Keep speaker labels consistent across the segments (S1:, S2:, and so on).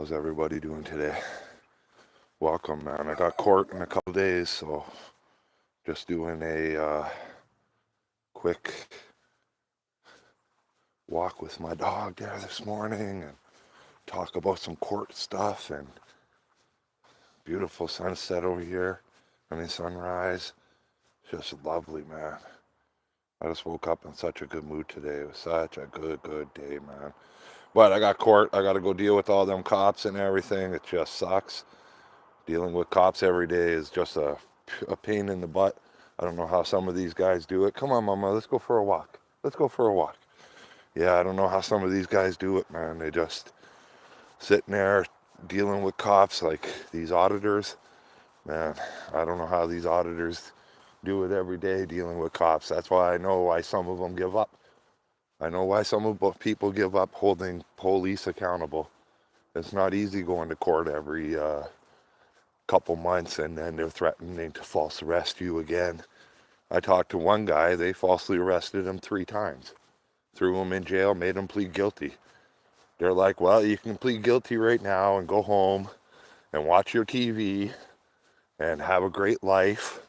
S1: How's everybody doing today? Welcome, man. I got court in a couple days, so just doing a quick walk with my dog there this morning and talk about some court stuff and beautiful sunset over here. Sunrise. Just lovely, man. I just woke up in such a good mood today. It was such a good day, man. But I got court. I got to go deal with all them cops and everything. It just sucks. Dealing with cops every day is just a pain in the butt. I don't know how some of these guys do it. Come on, Mama, let's go for a walk. Let's go for a walk. Yeah, I don't know how some of these guys do it, man. They just sitting there dealing with cops like these auditors. Man, I don't know how these auditors do it every day dealing with cops. That's why I know why some of them give up. I know why some of people give up holding police accountable. It's not easy going to court every couple months and then they're threatening to false arrest you again. I talked to one guy, they falsely arrested him 3 times. Threw him in jail, made him plead guilty. They're like, well, you can plead guilty right now and go home and watch your TV and have a great life,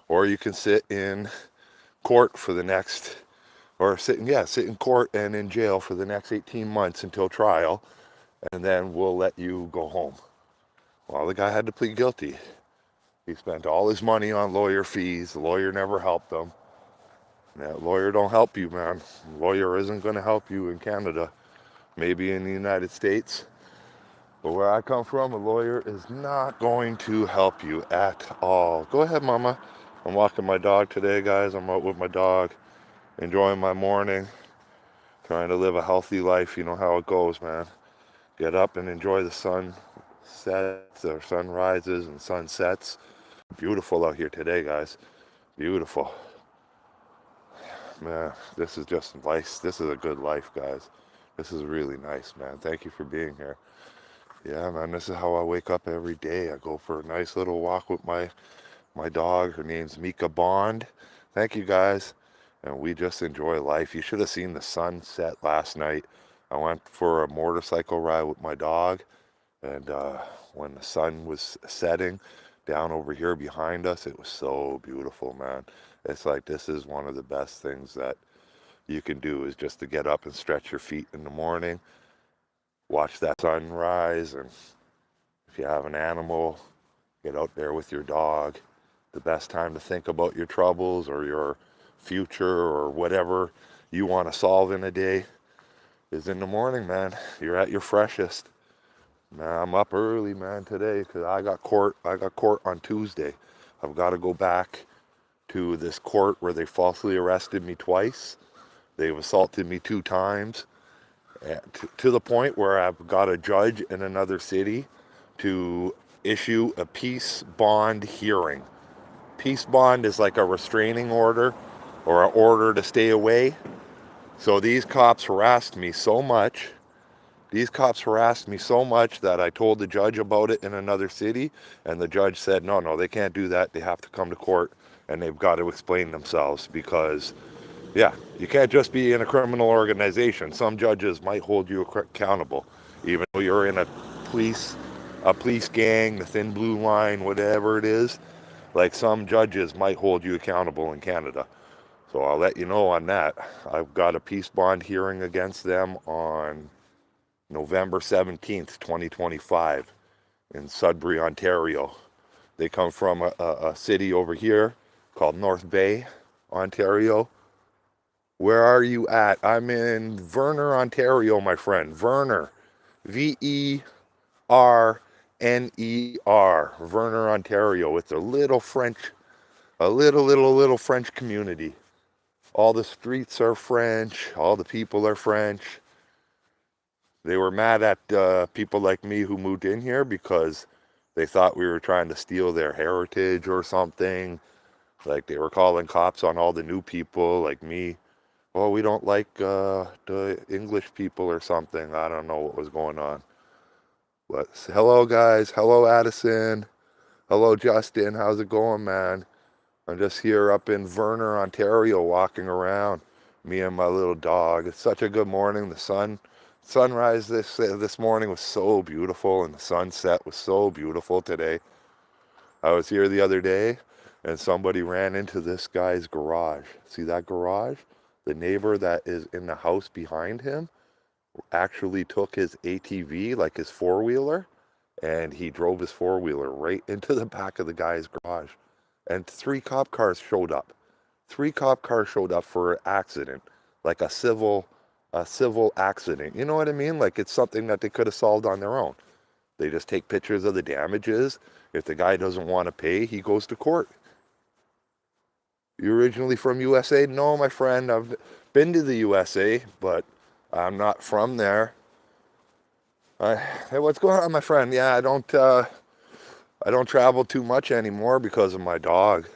S1: or you can sit in court for the next, or sit in court and in jail for the next 18 months until trial, and then we'll let you go home. Well, the guy had to plead guilty. He spent all his money on lawyer fees. The lawyer never helped him. That lawyer don't help you, man. The lawyer isn't going to help you in Canada. Maybe in the United States. But where I come from, a lawyer is not going to help you at all. Go ahead, Mama. I'm walking my dog today, guys. I'm out with my dog, enjoying my morning, trying to live a healthy life. You know how it goes, man. Get up and enjoy the sunsets or sunrises and sunsets. Beautiful out here today, guys. Beautiful. Man, this is just nice. This is a good life, guys. This is really nice, man. Thank you for being here. Yeah, man, this is how I wake up every day. I go for a nice little walk with my dog. Her name's Mika Bond. Thank you, guys. And we just enjoy life. You should have seen the sunset last night. I went for a motorcycle ride with my dog. And when the sun was setting down over here behind us, it was so beautiful, man. It's like this is one of the best things that you can do is just to get up and stretch your feet in the morning, watch that sunrise, and if you have an animal, get out there with your dog. The best time to think about your troubles or your future or whatever you want to solve in a day is in the morning, man. You're at your freshest. Man, I'm up early, man, today because I got court on Tuesday. I've got to go back to this court where they falsely arrested me twice. They've assaulted me 2 times to the point where I've got a judge in another city to issue a peace bond hearing. Peace bond is like a restraining order or an order to stay away. So these cops harassed me so much. That I told the judge about it in another city, and the judge said, no, they can't do that. They have to come to court, and they've got to explain themselves because, yeah, you can't just be in a criminal organization. Some judges might hold you accountable, even though you're in a police gang, the Thin Blue Line, whatever it is. Like some judges might hold you accountable in Canada. So I'll let you know on that. I've got a peace bond hearing against them on November 17th, 2025 in Sudbury, Ontario. They come from a city over here called North Bay, Ontario. Where are you at? I'm in Verner, Ontario, my friend. Verner. Verner. Verner, Ontario. It's a little French, little French community. All the streets are French. All the people are French. They were mad at people like me who moved in here because they thought we were trying to steal their heritage or something. Like they were calling cops on all the new people like me. Well, we don't like the English people or something. I don't know what was going on. But hello, guys. Hello, Addison. Hello, Justin. How's it going, man? I'm just here up in Verner, Ontario, walking around. Me and my little dog. It's such a good morning. The Sunrise this morning was so beautiful, and the sunset was so beautiful today. I was here the other day, and somebody ran into this guy's garage. See that garage? The neighbor that is in the house behind him actually took his ATV, like his four-wheeler, and he drove his four-wheeler right into the back of the guy's garage. And 3 cop cars showed up. 3 cop cars showed up for an accident, like a civil accident. You know what I mean? Like it's something that they could have solved on their own. They just take pictures of the damages. If the guy doesn't want to pay, he goes to court. You originally from USA? No, my friend. I've been to the USA, but I'm not from there. Hey, what's going on, my friend? Yeah, I don't travel too much anymore because of my dog.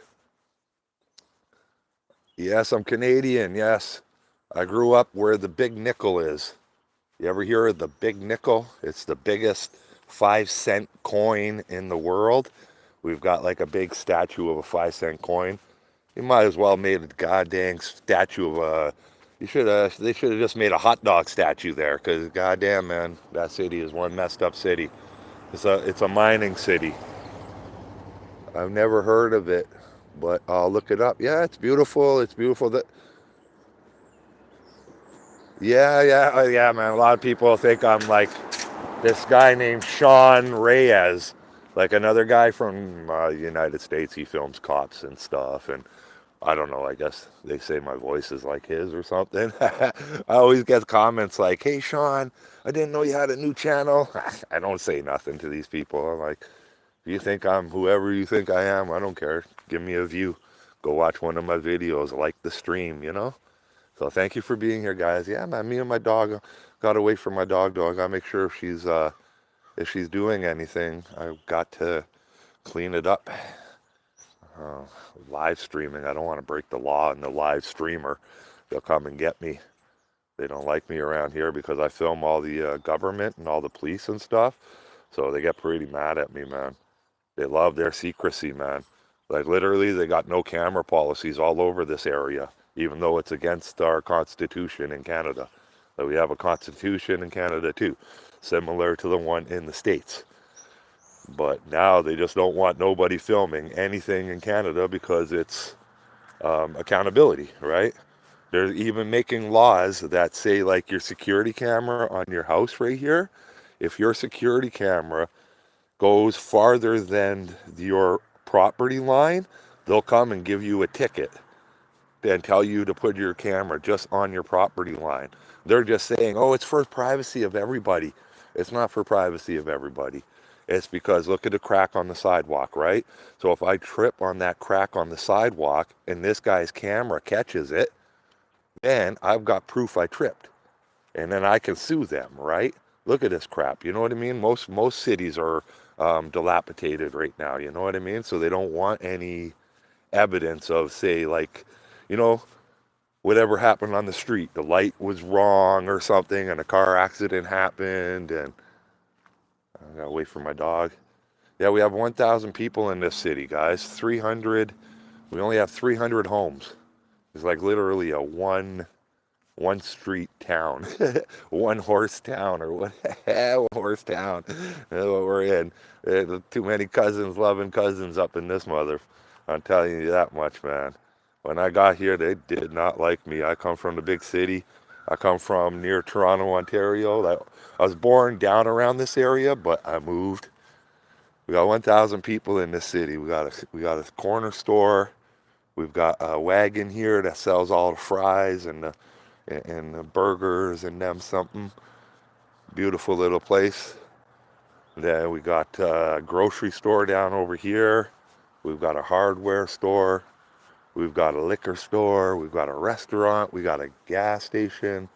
S1: Yes, I'm Canadian. Yes, I grew up where the Big Nickel is. You ever hear of the Big Nickel? It's the biggest 5-cent coin in the world. We've got like a big statue of a 5-cent coin. You might as well made a goddamn statue of a. They should have just made a hot dog statue there, because goddamn man, that city is one messed up city. It's a mining city. I've never heard of it, but I'll look it up. Yeah, it's beautiful. It's beautiful. Yeah, man. A lot of people think I'm like this guy named Sean Reyes, like another guy from the United States. He films cops and stuff, and I don't know. I guess they say my voice is like his or something. I always get comments like, "Hey, Sean, I didn't know you had a new channel." I don't say nothing to these people. I'm like, if you think I'm whoever you think I am, I don't care. Give me a view. Go watch one of my videos. Like the stream, you know? So thank you for being here, guys. Yeah, man, me and my dog got to wait for my dog. I gotta make sure if she's doing anything, I've got to clean it up. Uh, Live streaming. I don't want to break the law in the live streamer. They'll come and get me. They don't like me around here because I film all the government and all the police and stuff. So they get pretty mad at me, man. They love their secrecy, man. Like literally, they got no camera policies all over this area, even though it's against our constitution in Canada. But we have a constitution in Canada too, similar to the one in the States. But now they just don't want nobody filming anything in Canada because it's accountability, right? They're even making laws that say like your security camera on your house right here, if your security camera goes farther than your property line, they'll come and give you a ticket and tell you to put your camera just on your property line. They're just saying, oh, it's for privacy of everybody. It's not for privacy of everybody. It's because look at the crack on the sidewalk, right? So if I trip on that crack on the sidewalk and this guy's camera catches it, then I've got proof I tripped. And then I can sue them, right? Look at this crap. You know what I mean? Most cities are dilapidated right now. You know what I mean? So they don't want any evidence of, say, like, you know, whatever happened on the street. The light was wrong or something, and a car accident happened, and I gotta wait for my dog. Yeah, we have 1,000 people in this city, guys. 300. We only have 300 homes. It's like literally a one street town, one horse town, or what? One horse town. That's what we're in. Too many cousins loving cousins up in this mother. I'm telling you that much, man. When I got here, they did not like me. I come from the big city. I come from near Toronto, Ontario. I was born down around this area, but I moved. We got 1,000 people in this city. We got a corner store. We've got a wagon here that sells all the fries and the burgers and them something. Beautiful little place. Then we got a grocery store down over here. We've got a hardware store. We've got a liquor store. We've got a restaurant. We got a gas station.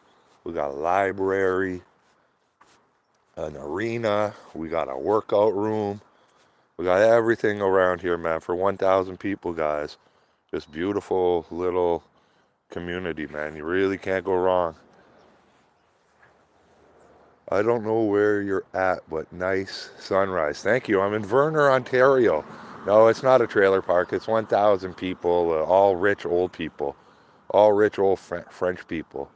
S1: We got a library, an arena. We got a workout room. We got everything around here, man, for 1,000 people, guys. This beautiful little community, man. You really can't go wrong. I don't know where you're at, but nice sunrise. Thank you. I'm in Verner, Ontario. No, it's not a trailer park. It's 1,000 people, all rich old people, all rich old French people.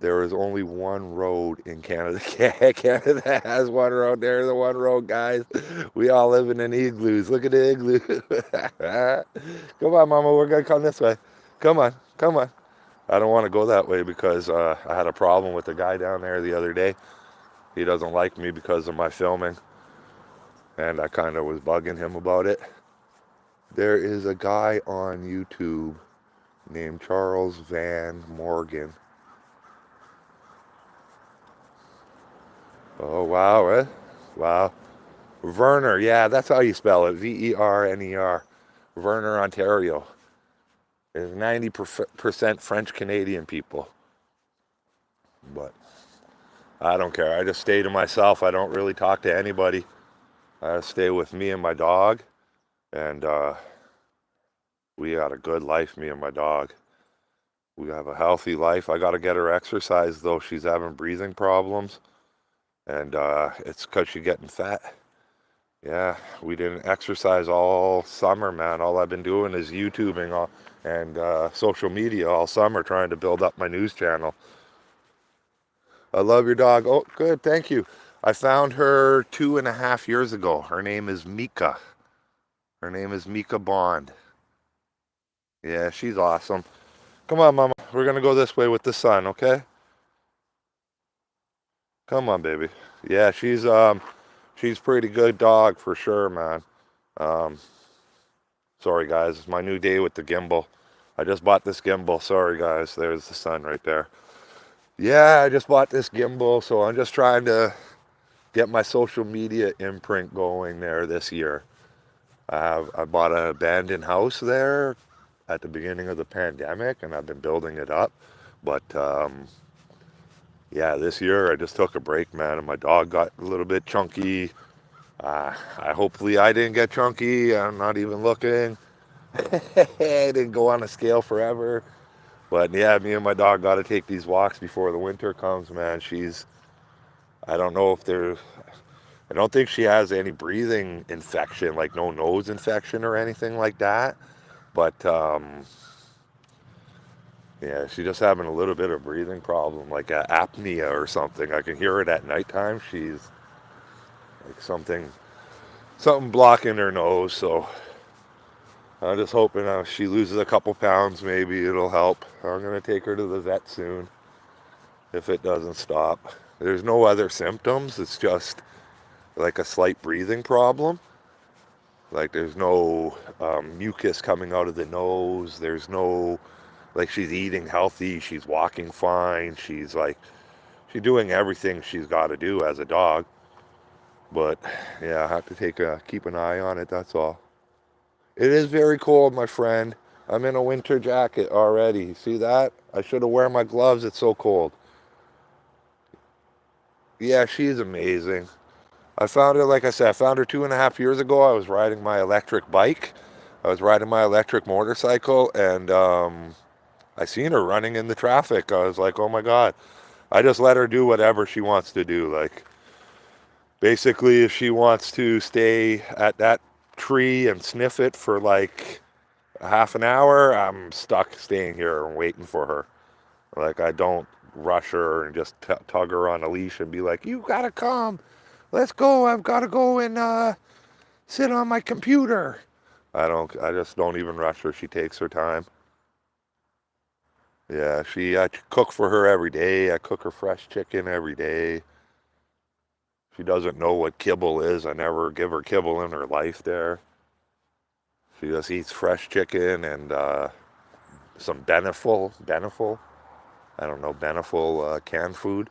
S1: There is only one road in Canada. Canada has one road. There's the one road, guys. We all live in an igloos. Look at the igloo. Come on, Mama. We're going to come this way. Come on. Come on. I don't want to go that way because I had a problem with the guy down there the other day. He doesn't like me because of my filming. And I kind of was bugging him about it. There is a guy on YouTube named Charles Van Morgan. Oh, wow, eh? Wow. Verner, yeah, that's how you spell it. Verner. Verner, Ontario. There's 90% French-Canadian people. But I don't care. I just stay to myself. I don't really talk to anybody. I stay with me and my dog. And we got a good life, me and my dog. We have a healthy life. I got to get her exercise, though. She's having breathing problems. And it's because she's getting fat. Yeah, we didn't exercise all summer, man. All I've been doing is YouTubing and social media all summer, trying to build up my news channel. I love your dog. Oh, good, thank you. I found her 2.5 years ago. Her name is Mika. Her name is Mika Bond. Yeah, she's awesome. Come on, Mama. We're going to go this way with the sun, okay? Come on, baby. Yeah, she's pretty good dog for sure, man. Sorry, guys. It's my new day with the gimbal. I just bought this gimbal. Sorry, guys. There's the sun right there. Yeah, I just bought this gimbal, so I'm just trying to get my social media imprint going there this year. I bought an abandoned house there at the beginning of the pandemic, and I've been building it up. But yeah, this year I just took a break, man, and my dog got a little bit chunky. Hopefully I didn't get chunky. I'm not even looking. I didn't go on a scale forever. But yeah, me and my dog got to take these walks before the winter comes, man. I don't know if I don't think she has any breathing infection, like no nose infection or anything like that. But yeah, she's just having a little bit of breathing problem, like apnea or something. I can hear it at nighttime. She's like something blocking her nose. So I'm just hoping she loses a couple pounds, maybe it'll help. I'm going to take her to the vet soon if it doesn't stop. There's no other symptoms. It's just like a slight breathing problem. Like there's no mucus coming out of the nose. There's no, like she's eating healthy. She's walking fine. She's doing everything she's got to do as a dog. But yeah, I have to keep an eye on it, that's all. It is very cold, my friend. I'm in a winter jacket already. See that? I should have worn my gloves. It's so cold. Yeah, she's amazing. I found her, like I said, I found her 2.5 years ago. I was riding my electric bike. I was riding my electric motorcycle, and I seen her running in the traffic. I was like, oh my God. I just let her do whatever she wants to do. Like, basically, if she wants to stay at that tree and sniff it for like a half an hour, I'm stuck staying here and waiting for her. Like, I don't rush her and just tug her on a leash and be like, you gotta come. Let's go. I've got to go and sit on my computer. I just don't even rush her. She takes her time. Yeah, I cook for her every day. I cook her fresh chicken every day. She doesn't know what kibble is. I never give her kibble in her life there. She just eats fresh chicken and some Beneful. I don't know, Beneful canned food.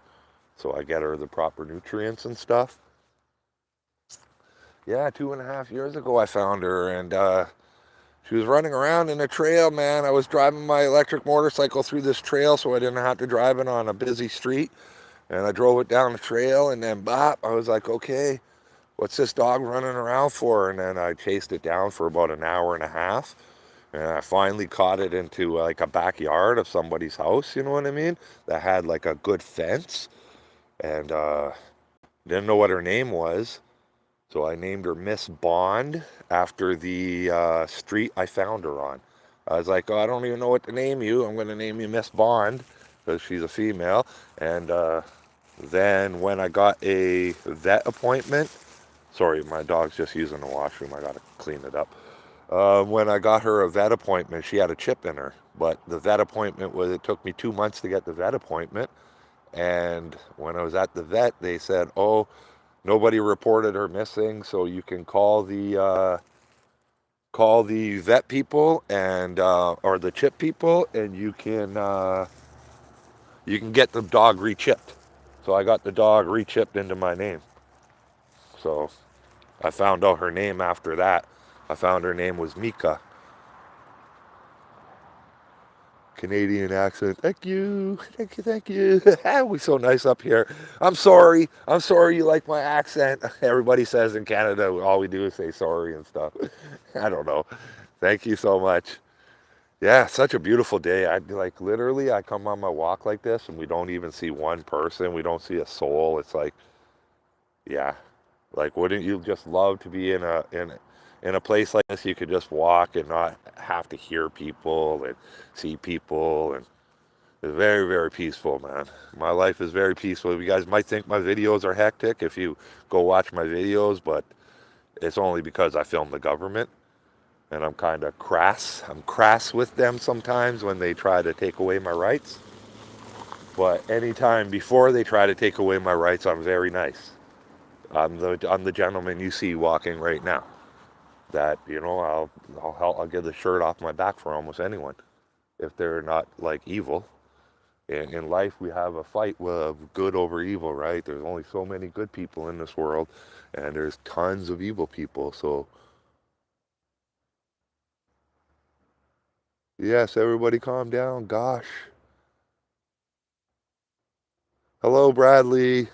S1: So I get her the proper nutrients and stuff. Yeah, 2.5 years ago I found her, and she was running around in a trail, man. I was driving my electric motorcycle through this trail so I didn't have to drive it on a busy street. And I drove it down the trail, and then bop, I was like, okay, what's this dog running around for? And then I chased it down for about an hour and a half. And I finally caught it into like a backyard of somebody's house, you know what I mean? That had like a good fence. And didn't know what her name was. So I named her Miss Bond after the street I found her on. I was like, oh, I don't even know what to name you. I'm going to name you Miss Bond. because she's a female. And then when I got a vet appointment, sorry, my dog's just using the washroom. I got to clean it up. When I got her a vet appointment, she had a chip in her. But the vet appointment was, it took me 2 months to get the vet appointment. And when I was at the vet, they said, oh, nobody reported her missing, so you can call the vet people and or the chip people, and you can get the dog re-chipped. So I got the dog re-chipped into my name. So I found out her name after that. I found her name was Mika. Canadian accent. Thank you. Thank you. Thank you. We're so nice up here. I'm sorry. I'm sorry you like my accent. Everybody says in Canada, all we do is say sorry and stuff. I don't know. Thank you so much. Yeah, such a beautiful day. I like literally I come on my walk like this and we don't even see one person. We don't see a soul. It's like, yeah. Like wouldn't you just love to be in a place like this you could just walk and not have to hear people and see people, and it's very, very peaceful, man. My life is very peaceful. You guys might think my videos are hectic if you go watch my videos, but it's only because I film the government. And I'm kind of crass. I'm crass with them sometimes when they try to take away my rights. But anytime before they try to take away my rights, I'm very nice. I'm the gentleman you see walking right now. That, you know, I'll get the shirt off my back for almost anyone if they're not like evil. In life, we have a fight with good over evil, right? There's only so many good people in this world, and there's tons of evil people. So yes, everybody calm down. Gosh. Hello, Bradley.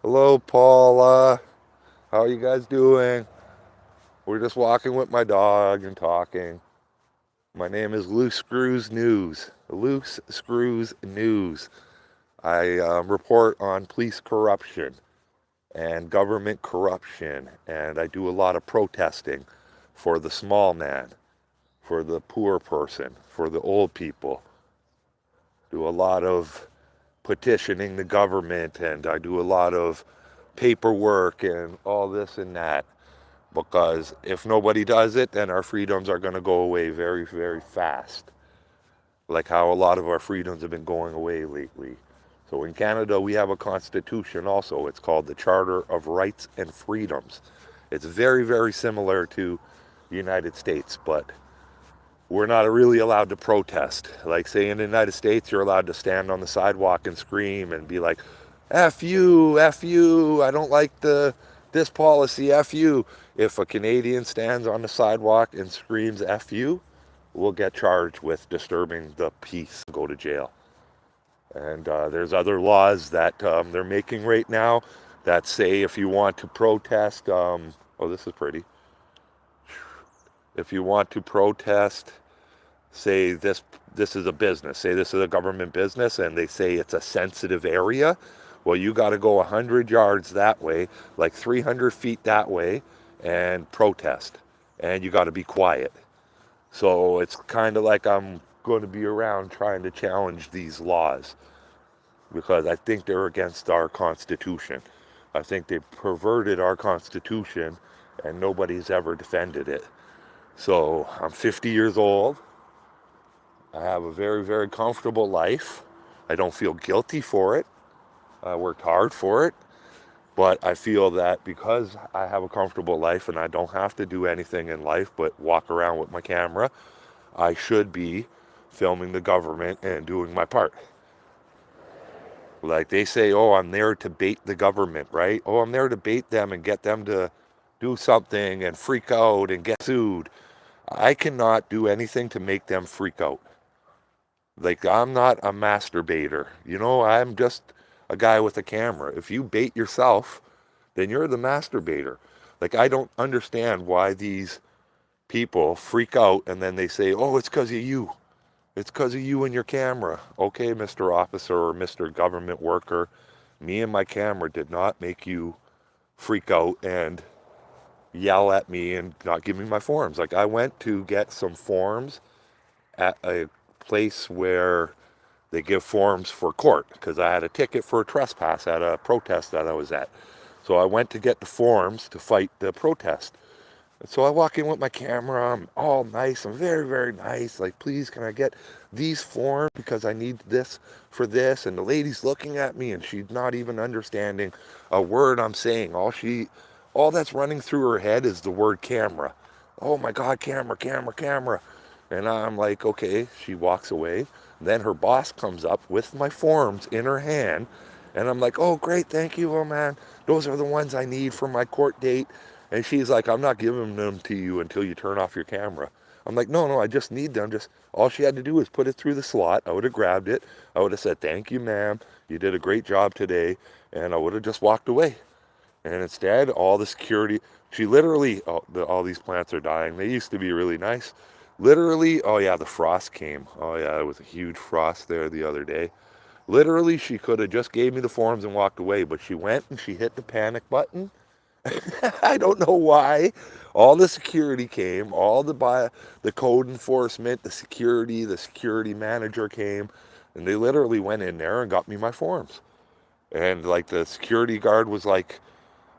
S1: Hello, Paula. How are you guys doing? We're just walking with my dog and talking. My name is Loose Screws News. Loose Screws News. I report on police corruption and government corruption, and I do a lot of protesting for the small man, for the poor person, for the old people. Do a lot of petitioning the government, and I do a lot of paperwork and all this and that, because if nobody does it, then our freedoms are going to go away very, very fast, like how a lot of our freedoms have been going away lately. So in Canada, we have a constitution also. It's called the Charter of Rights and Freedoms. It's very, very similar to the United States, but we're not really allowed to protest. Like, say, in the United States, you're allowed to stand on the sidewalk and scream and be like, F you, I don't like this policy, F you. If a Canadian stands on the sidewalk and screams F you, we'll get charged with disturbing the peace and go to jail. And there's other laws that they're making right now that say if you want to protest, oh, this is pretty. If you want to protest, say this is a business, say this is a government business, and they say it's a sensitive area, well, you got to go 100 yards that way, like 300 feet that way, and protest. And you got to be quiet. So it's kind of like I'm going to be around trying to challenge these laws, because I think they're against our Constitution. I think they perverted our Constitution, and nobody's ever defended it. So I'm 50 years old. I have a very, very comfortable life. I don't feel guilty for it. I worked hard for it. But I feel that because I have a comfortable life and I don't have to do anything in life but walk around with my camera, I should be filming the government and doing my part. Like they say, oh, I'm there to bait the government, right? Oh, I'm there to bait them and get them to do something and freak out and get sued. I cannot do anything to make them freak out. Like, I'm not a masturbator. You know, I'm just a guy with a camera. If you bait yourself, then you're the masturbator. Like, I don't understand why these people freak out and then they say, oh, it's because of you. It's because of you and your camera. Okay, Mr. Officer or Mr. Government Worker, me and my camera did not make you freak out and yell at me and not give me my forms. Like, I went to get some forms at a place where They give forms for court because I had a ticket for a trespass at a protest that I was at. So I went to get the forms to fight the protest. And so I walk in with my camera. I'm all nice. I'm very, very nice. Like, please, can I get these forms because I need this for this? And the lady's looking at me and she's not even understanding a word I'm saying. All that's running through her head is the word camera. Oh my God, camera, camera, camera. And I'm like, okay. She walks away. Then her boss comes up with my forms in her hand. And I'm like, oh, great, thank you, oh man. Those are the ones I need for my court date. And she's like, I'm not giving them to you until you turn off your camera. I'm like, no, I just need them. Just all she had to do was put it through the slot. I would have grabbed it. I would have said, thank you, ma'am. You did a great job today. And I would have just walked away. And instead, all the security, she literally, all these plants are dying. They used to be really nice. Literally, oh yeah, the frost came. Oh yeah, it was a huge frost there the other day. Literally, she could have just gave me the forms and walked away, but she went and she hit the panic button. I don't know why. All the security came, the code enforcement, the security manager came, and they literally went in there and got me my forms. And like the security guard was like,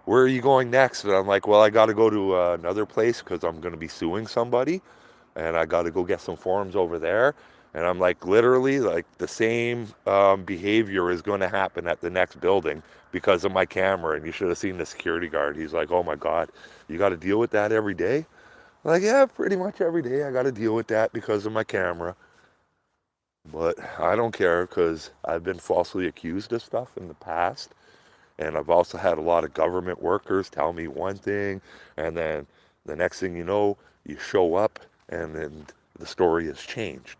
S1: where are you going next? And I'm like, well, I got to go to another place because I'm going to be suing somebody. And I got to go get some forms over there. And I'm like, literally, like the same behavior is going to happen at the next building because of my camera. And you should have seen the security guard. He's like, oh my God, you got to deal with that every day? I'm like, yeah, pretty much every day I got to deal with that because of my camera. But I don't care because I've been falsely accused of stuff in the past. And I've also had a lot of government workers tell me one thing, and then the next thing you know, you show up, and then the story has changed.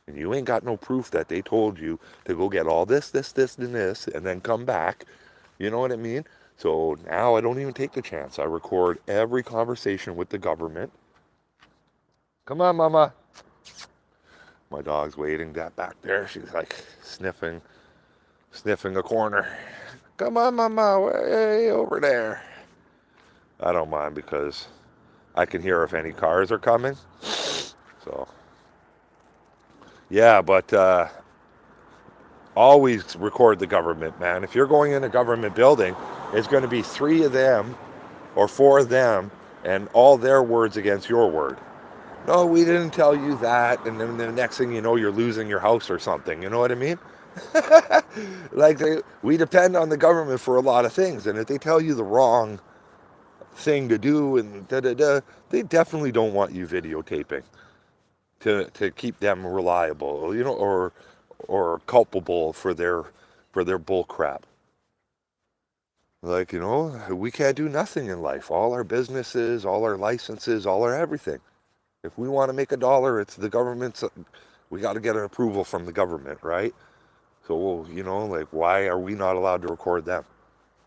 S1: And you ain't got no proof that they told you to go get all this, and this, and then come back. You know what I mean? So now I don't even take the chance. I record every conversation with the government. Come on, Mama. My dog's waiting back there. She's like sniffing a corner. Come on, Mama, way over there. I don't mind because I can hear if any cars are coming. So, yeah, but always record the government, man. If you're going in a government building, it's going to be 3 of them or 4 of them and all their words against your word. No, we didn't tell you that. And then the next thing you know, you're losing your house or something. You know what I mean? Like we depend on the government for a lot of things, and if they tell you the wrong thing to do and they definitely don't want you videotaping to keep them reliable, you know, or culpable for their bull crap. Like, you know, we can't do nothing in life. All our businesses, all our licenses, all our everything. If we want to make a dollar, it's the government's. We got to get an approval from the government, right? So, you know, like, why are we not allowed to record them?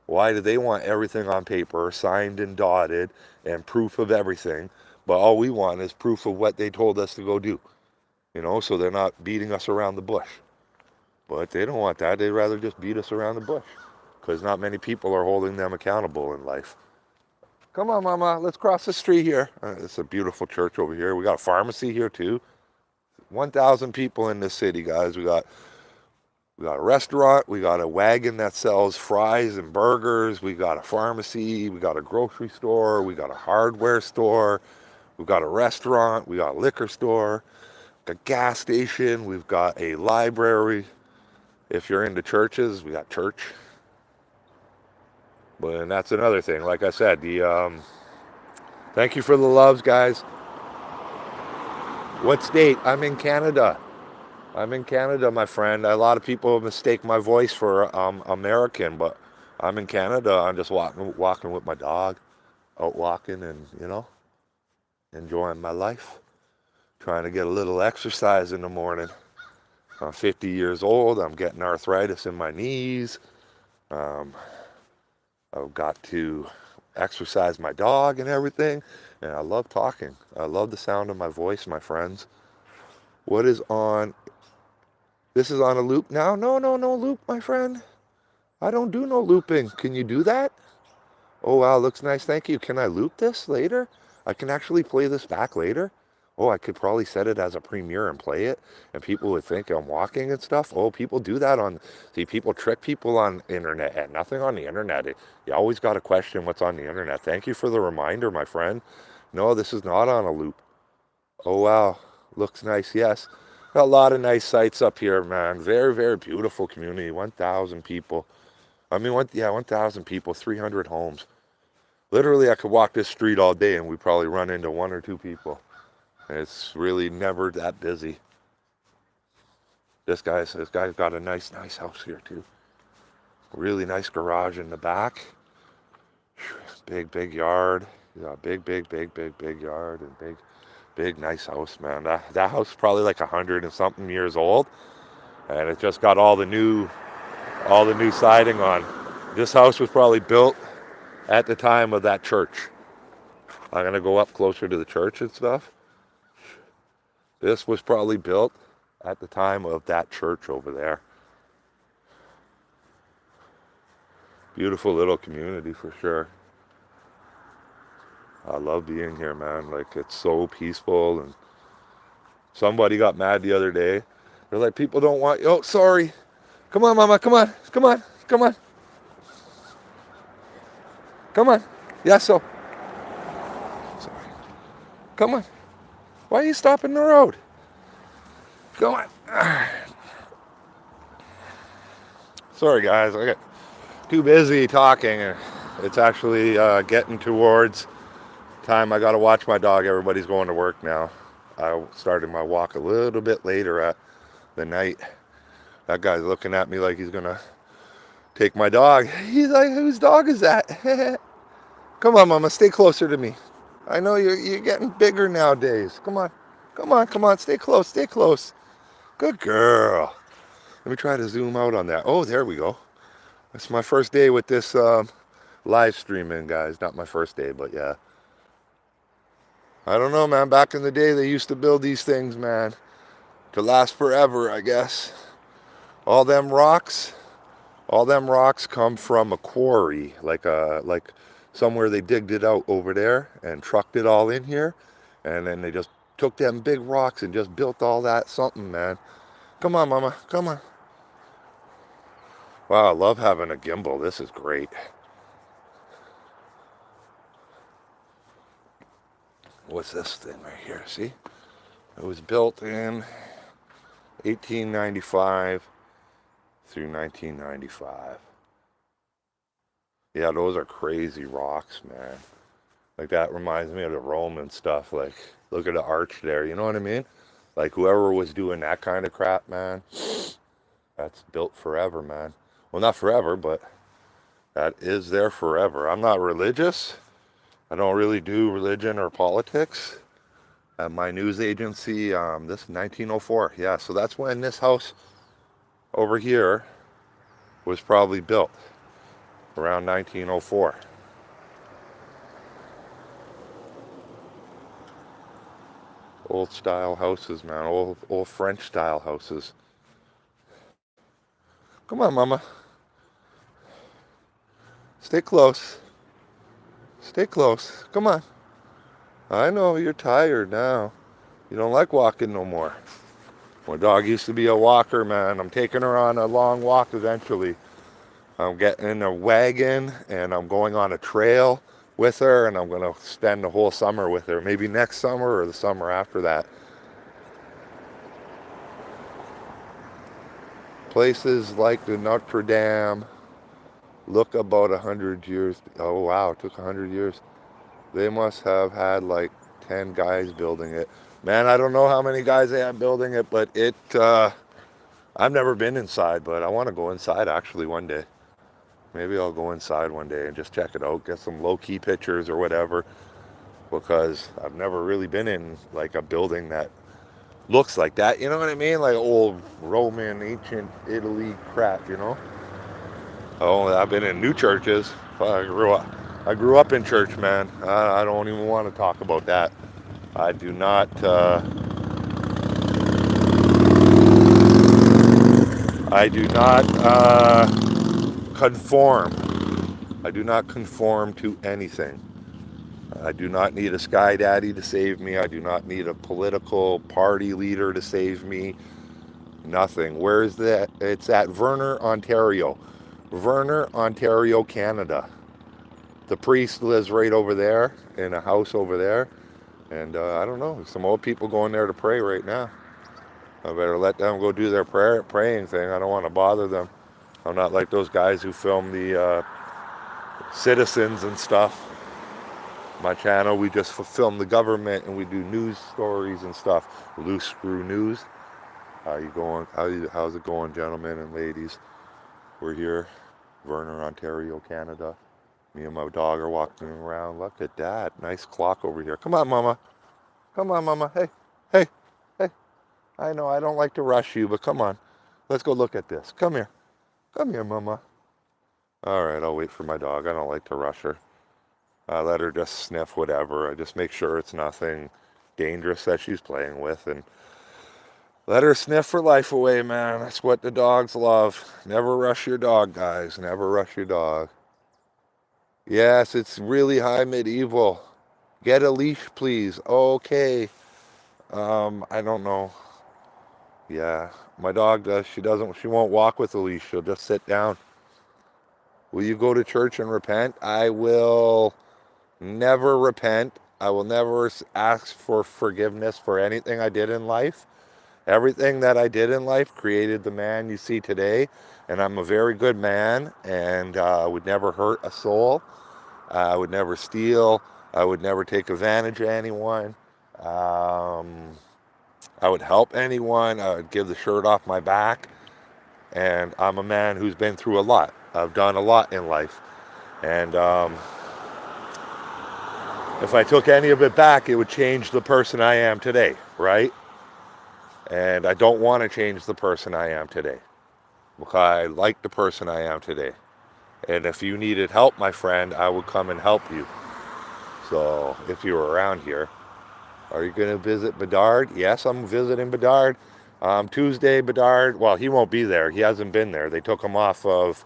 S1: Why do they want everything on paper, signed and dotted, and proof of everything? But all we want is proof of what they told us to go do. You know, so they're not beating us around the bush. But they don't want that. They'd rather just beat us around the bush. Because not many people are holding them accountable in life. Come on, Mama, let's cross the street here. It's a beautiful church over here. We got a pharmacy here, too. 1,000 people in this city, guys. We got a restaurant, we got a wagon that sells fries and burgers, we got a pharmacy, we got a grocery store, we got a hardware store, we've got a restaurant, we got a liquor store, a gas station, we've got a library. If you're into churches, we got church. But and that's another thing. Like I said, thank you for the loves, guys. What state? I'm in Canada. I'm in Canada, my friend. A lot of people mistake my voice for American, but I'm in Canada. I'm just walking with my dog, out walking and, you know, enjoying my life. Trying to get a little exercise in the morning. I'm 50 years old. I'm getting arthritis in my knees. I've got to exercise my dog and everything. And I love talking. I love the sound of my voice, my friends. What is on? This is on a loop now? No loop, my friend. I don't do no looping. Can you do that? Oh, wow, looks nice. Thank you. Can I loop this later? I can actually play this back later? Oh, I could probably set it as a premiere and play it, and people would think I'm walking and stuff. Oh, people do that on, see, people trick people on internet, and nothing on the internet. You always got to question what's on the internet. Thank you for the reminder, my friend. No, this is not on a loop. Oh, wow. Looks nice, yes. Got a lot of nice sites up here, man. Very, very beautiful community. 1,000 people. I mean, 1,000 people, 300 homes. Literally, I could walk this street all day and we probably run into one or two people. It's really never that busy. This guy's got a nice house here too. Really nice garage in the back. Big yard. Yeah, big yard and big nice house, man. That house is probably like 100 and something years old, and it just got all the new siding on. This house was probably built at the time of that church. I'm gonna go up closer to the church and stuff. This was probably built at the time of that church over there. Beautiful little community for sure. I love being here, man. Like, it's so peaceful. And somebody got mad the other day. They're like, people don't want you. Oh, sorry. Come on, mama. Come on. Come on. Come on. Come on. Yeah, so. Sorry. Come on. Why are you stopping the road? Come on. Sorry, guys. I got too busy talking. It's actually getting towards time I got to watch my dog. Everybody's going to work now. I started my walk a little bit later at the night. That guy's looking at me like he's gonna take my dog. He's like, whose dog is that? Come on, mama, stay closer to me. I know you're getting bigger nowadays. Come on, stay close. Good girl. Let me try to zoom out on that. Oh, there we go. It's my first day with this live streaming, guys. Not my first day, but yeah. I don't know, man. Back in the day, they used to build these things, man, to last forever, I guess. All them rocks come from a quarry, like somewhere they digged it out over there and trucked it all in here, and then they just took them big rocks and just built all that something, man. Come on, mama. Come on. Wow, I love having a gimbal. This is great. What's this thing right here? See? It was built in 1895 through 1995. Yeah, those are crazy rocks, man. Like, that reminds me of the Roman stuff. Like, look at the arch there, you know what I mean? Like, whoever was doing that kind of crap, man, that's built forever, man. Well, not forever, but that is there forever. I'm not religious. I don't really do religion or politics. At my news agency, this is 1904. Yeah, so that's when this house over here was probably built, around 1904. Old style houses, man. Old French style houses. Come on, mama. Stay close. Stay close. Come on. I know you're tired now. You don't like walking no more. My dog used to be a walker, man. I'm taking her on a long walk eventually. I'm getting in a wagon and I'm going on a trail with her, and I'm going to spend the whole summer with her. Maybe next summer or the summer after that. Places like the Notre Dame look about 100 years. Oh, wow, it took 100 years. They must have had like 10 guys building it. Man, I don't know how many guys they had building it, but I've never been inside, but I want to go inside actually one day. Maybe I'll go inside one day and just check it out, get some low-key pictures or whatever, because I've never really been in like a building that looks like that, you know what I mean? Like old Roman, ancient Italy crap, you know? Oh, I've been in new churches. I grew up in church, man. I don't even want to talk about that. I do not conform. I do not conform to anything. I do not need a sky daddy to save me. I do not need a political party leader to save me. Nothing. Where is that? It's at Verner, Ontario. Verner, Ontario, Canada. The priest lives right over there in a house over there. And I don't know, some old people going there to pray right now. I better let them go do their praying thing. I don't want to bother them. I'm not like those guys who film the citizens and stuff. My channel, we just film the government and we do news stories and stuff. Loose Screw News. How you going? How's it going, gentlemen and ladies? We're here, Verner, Ontario, Canada. Me and my dog are walking around. Look at that. Nice clock over here. Come on, Mama. Come on, Mama. Hey, hey, hey. I know I don't like to rush you, but come on. Let's go look at this. Come here. Come here, Mama. All right, I'll wait for my dog. I don't like to rush her. I let her just sniff whatever. I just make sure it's nothing dangerous that she's playing with, and let her sniff her life away, man. That's what the dogs love. Never rush your dog, guys. Never rush your dog. Yes, it's really high medieval. Get a leash, please. Okay. I don't know. Yeah, my dog does. She won't walk with a leash. She'll just sit down. Will you go to church and repent? I will never repent. I will never ask for forgiveness for anything I did in life. Everything that I did in life created the man you see today. And I'm a very good man, and I would never hurt a soul. I would never steal. I would never take advantage of anyone. I would help anyone. I would give the shirt off my back. And I'm a man who's been through a lot. I've done a lot in life. And if I took any of it back, it would change the person I am today, right? And I don't want to change the person I am today, because I like the person I am today. And if you needed help, my friend, I would come and help you. So if you were around here, are you going to visit Bedard? Yes, I'm visiting Bedard. Tuesday, Bedard, well, he won't be there. He hasn't been there. They took him off of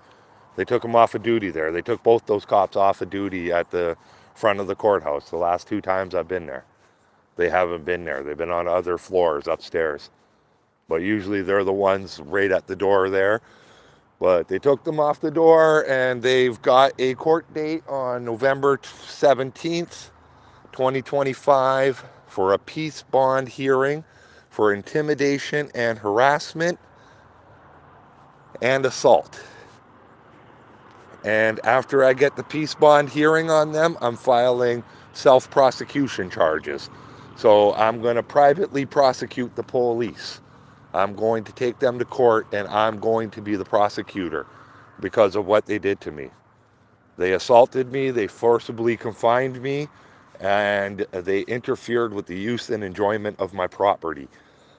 S1: duty there. They took both those cops off of duty at the front of the courthouse the last 2 times I've been there. They haven't been there. They've been on other floors upstairs. But usually they're the ones right at the door there. But they took them off the door, and they've got a court date on November 17th, 2025 for a peace bond hearing for intimidation and harassment and assault. And after I get the peace bond hearing on them, I'm filing self-prosecution charges. So I'm going to privately prosecute the police. I'm going to take them to court, and I'm going to be the prosecutor because of what they did to me. They assaulted me, they forcibly confined me, and they interfered with the use and enjoyment of my property.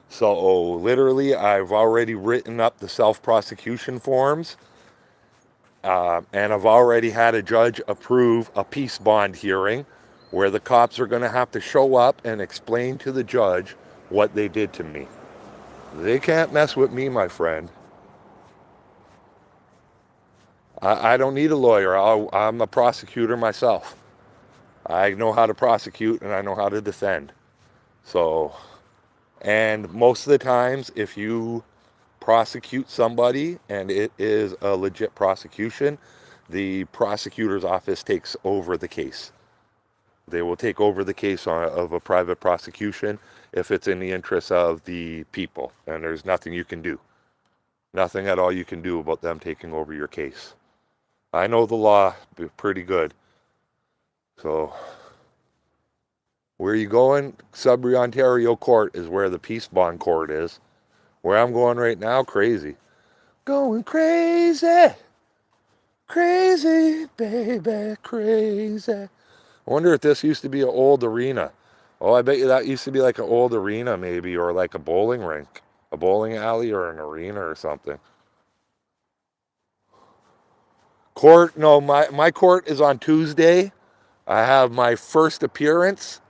S1: So literally, I've already written up the self-prosecution forms, and I've already had a judge approve a peace bond hearing where the cops are going to have to show up and explain to the judge what they did to me. They can't mess with me, my friend. I don't need a lawyer. I'm a prosecutor myself. I know how to prosecute, and I know how to defend. So, and most of the times, if you prosecute somebody and it is a legit prosecution, the prosecutor's office takes over the case. They will take over the case of a private prosecution if it's in the interest of the people, and there's nothing you can do. Nothing at all you can do about them taking over your case. I know the law pretty good. So, where are you going? Sudbury, Ontario Court is where the peace bond court is. Where I'm going right now, crazy. Going crazy. Crazy, baby, crazy. I wonder if this used to be an old arena. Oh, I bet you that used to be like an old arena maybe, or like a bowling rink, a bowling alley or an arena or something. Court, no, my court is on Tuesday. I have my first appearance.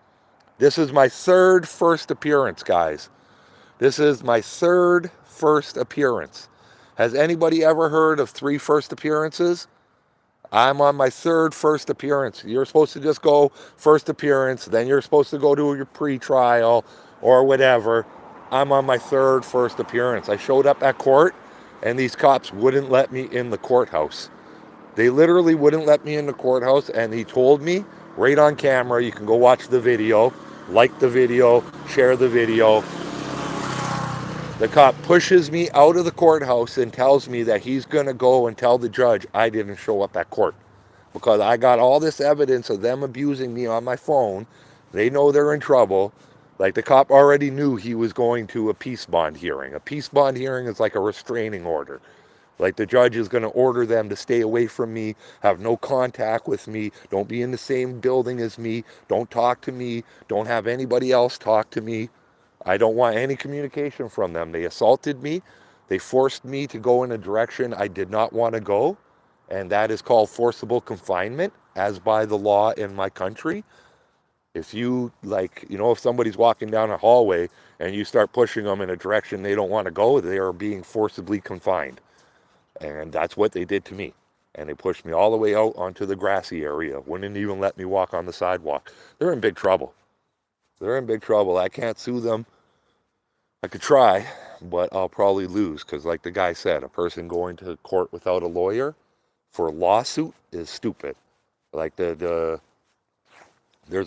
S1: This is my third first appearance, guys. This is my third first appearance. Has anybody ever heard of 3 first appearances? I'm on my third first appearance. You're supposed to just go first appearance, then you're supposed to go to your pre-trial or whatever. I'm on my third first appearance. I showed up at court, and these cops wouldn't let me in the courthouse. They literally wouldn't let me in the courthouse, and he told me right on camera, you can go watch the video, like the video, share the video. The cop pushes me out of the courthouse and tells me that he's going to go and tell the judge I didn't show up at court because I got all this evidence of them abusing me on my phone. They know they're in trouble. Like, the cop already knew he was going to a peace bond hearing. A peace bond hearing is like a restraining order. Like, the judge is going to order them to stay away from me, have no contact with me, don't be in the same building as me, don't talk to me, don't have anybody else talk to me. I don't want any communication from them. They assaulted me. They forced me to go in a direction I did not want to go, and that is called forcible confinement, as by the law in my country. If you, like, if somebody's walking down a hallway and you start pushing them in a direction they don't want to go, they are being forcibly confined. And that's what they did to me. And they pushed me all the way out onto the grassy area. Wouldn't even let me walk on the sidewalk. They're in big trouble. They're in big trouble. I can't sue them. I could try, but I'll probably lose because, like the guy said, a person going to court without a lawyer for a lawsuit is stupid. Like, there's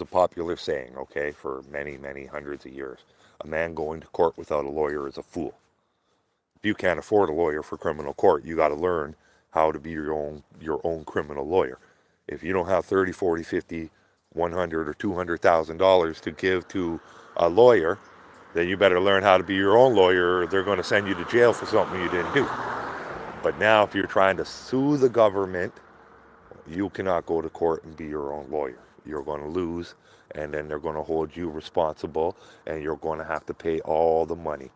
S1: a popular saying, okay, for many, many hundreds of years. A man going to court without a lawyer is a fool. If you can't afford a lawyer for criminal court, you got to learn how to be your own criminal lawyer. If you don't have 30, 40, 50, 100 or $200,000 to give to a lawyer, then you better learn how to be your own lawyer, or they're going to send you to jail for something you didn't do. But now, if you're trying to sue the government, you cannot go to court and be your own lawyer. You're going to lose, and then they're going to hold you responsible, and you're going to have to pay all the money.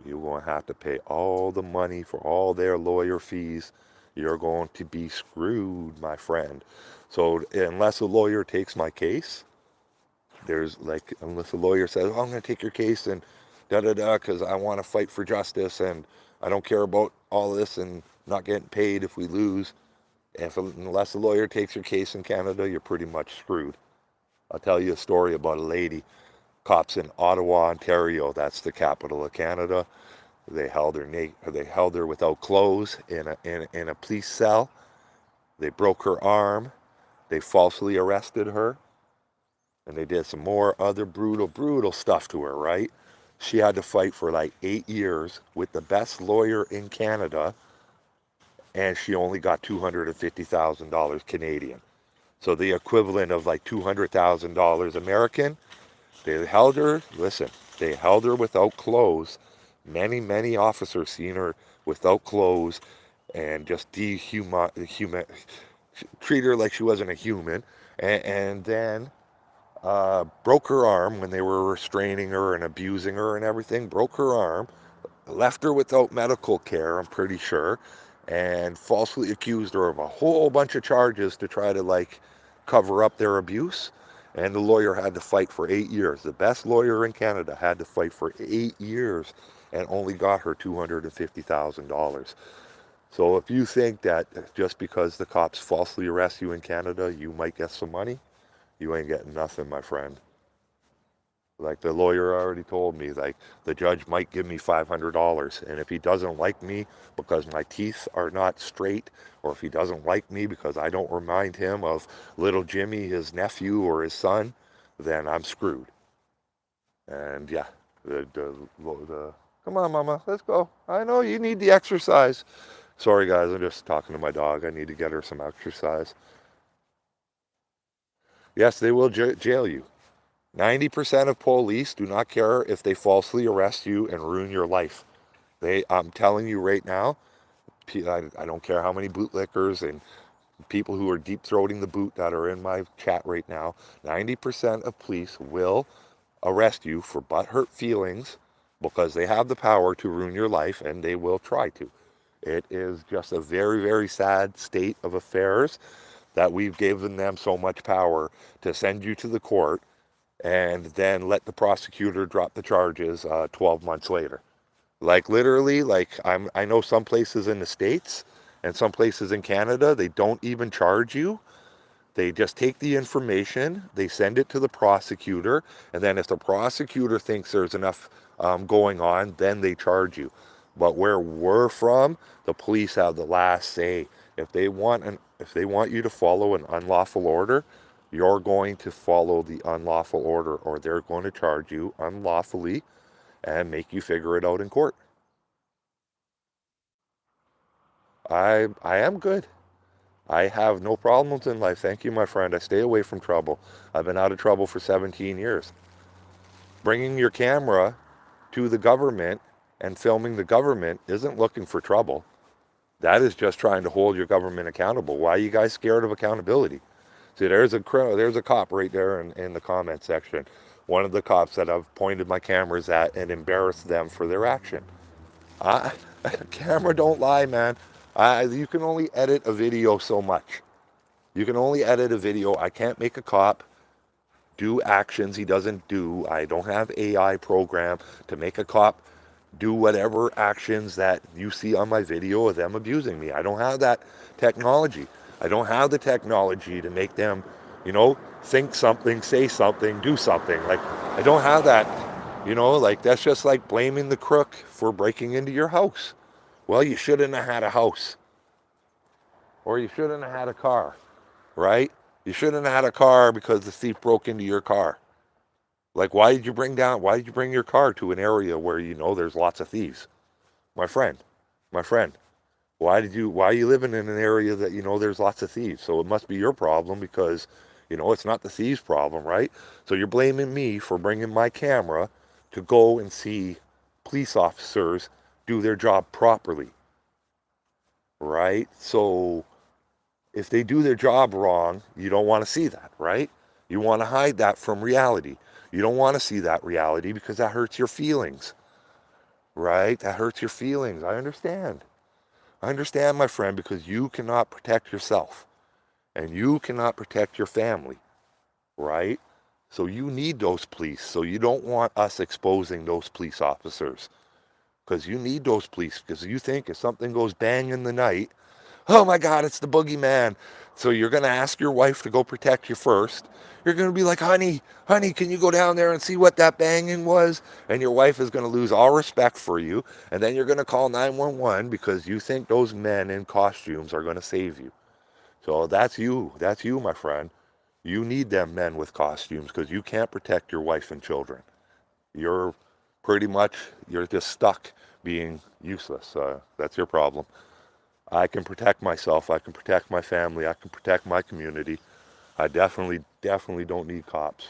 S1: You're going to have to pay all the money for all their lawyer fees. You're going to be screwed, my friend. So unless a lawyer takes my case, unless a lawyer says, oh, I'm going to take your case and da-da-da because I want to fight for justice and I don't care about all this and not getting paid if we lose. Unless a lawyer takes your case in Canada, you're pretty much screwed. I'll tell you a story about a lady. Cops in Ottawa, Ontario, that's the capital of Canada. They held her without clothes in a police cell. They broke her arm. They falsely arrested her. And they did some more other brutal stuff to her, right? She had to fight for like 8 years with the best lawyer in Canada, and she only got $250,000 Canadian. So the equivalent of like $200,000 American. They held her without clothes. Many officers seen her without clothes and just treat her like she wasn't a human. And then broke her arm when they were restraining her and abusing her and everything. Broke her arm, left her without medical care, I'm pretty sure, and falsely accused her of a whole bunch of charges to try to cover up their abuse. And the lawyer had to fight for 8 years. The best lawyer in Canada had to fight for 8 years and only got her $250,000. So if you think that just because the cops falsely arrest you in Canada, you might get some money, you ain't getting nothing, my friend. Like the lawyer already told me, the judge might give me $500. And if he doesn't like me because my teeth are not straight, or if he doesn't like me because I don't remind him of little Jimmy, his nephew or his son, then I'm screwed. And yeah, come on, mama, let's go. I know you need the exercise. Sorry, guys, I'm just talking to my dog. I need to get her some exercise. Yes, they will jail you. 90% of police do not care if they falsely arrest you and ruin your life. I'm telling you right now, I don't care how many bootlickers and people who are deep-throating the boot that are in my chat right now, 90% of police will arrest you for butthurt feelings because they have the power to ruin your life, and they will try to. It is just a very, very sad state of affairs that we've given them so much power to send you to the court and then let the prosecutor drop the charges 12 months later. Literally, I know some places in the States, And some places in Canada, they don't even charge you. They just take the information, they send it to the prosecutor, and then if the prosecutor thinks there's enough going on, then they charge you. But where we're from, the police have the last say. If they want you to follow an unlawful order, you're going to follow the unlawful order, or they're going to charge you unlawfully and make you figure it out in court. I am good. I have no problems in life. Thank you, my friend. I stay away from trouble. I've been out of trouble for 17 years. Bringing your camera to the government and filming the government isn't looking for trouble. That is just trying to hold your government accountable. Why are you guys scared of accountability? See, there's a cop right there in the comment section. One of the cops that I've pointed my cameras at and embarrassed them for their action. Camera don't lie, man. You can only edit a video so much. You can only edit a video. I can't make a cop do actions he doesn't do. I don't have AI program to make a cop do whatever actions that you see on my video of them abusing me. I don't have that technology. I don't have the technology to make them, think something, say something, do something. Like, I don't have that, like that's just like blaming the crook for breaking into your house. Well, you shouldn't have had a house. Or you shouldn't have had a car, right? You shouldn't have had a car because the thief broke into your car. Like, why did you bring your car to an area where there's lots of thieves? My friend, why are you living in an area that there's lots of thieves? So it must be your problem because, it's not the thieves' problem, right? So you're blaming me for bringing my camera to go and see police officers do their job properly, right? So if they do their job wrong, you don't want to see that, right? You want to hide that from reality. You don't want to see that reality because that hurts your feelings, right? That hurts your feelings. I understand. I understand, my friend, because you cannot protect yourself and you cannot protect your family, right? So you need those police. So you don't want us exposing those police officers because you need those police because you think if something goes bang in the night, oh my God, it's the boogeyman. So you're going to ask your wife to go protect you first. You're going to be like, honey, can you go down there and see what that banging was? And your wife is going to lose all respect for you. And then you're going to call 911 because you think those men in costumes are going to save you. So that's you. That's you, my friend. You need them men with costumes because you can't protect your wife and children. You're you're just stuck being useless. That's your problem. I can protect myself. I can protect my family. I can protect my community. I definitely don't need cops.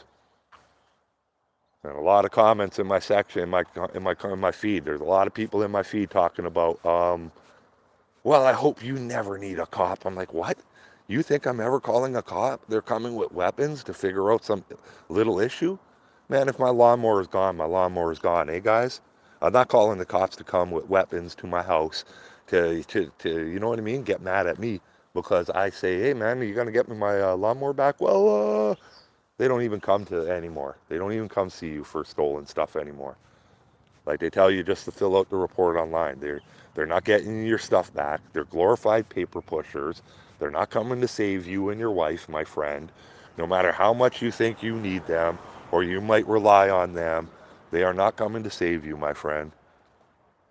S1: And a lot of comments in my section, in my feed. There's a lot of people in my feed talking about, well, I hope you never need a cop. I'm like, what? You think I'm ever calling a cop? They're coming with weapons to figure out some little issue? Man, if my lawnmower is gone, my lawnmower is gone. Hey, guys? I'm not calling the cops to come with weapons to my house to you know what I mean? Get mad at me because I say, hey, man, are you going to get me my lawnmower back? Well, they don't even come to anymore. They don't even come see you for stolen stuff anymore. Like they tell you just to fill out the report online. They're not getting your stuff back. They're glorified paper pushers. They're not coming to save you and your wife, my friend. No matter how much you think you need them or you might rely on them, they are not coming to save you, my friend.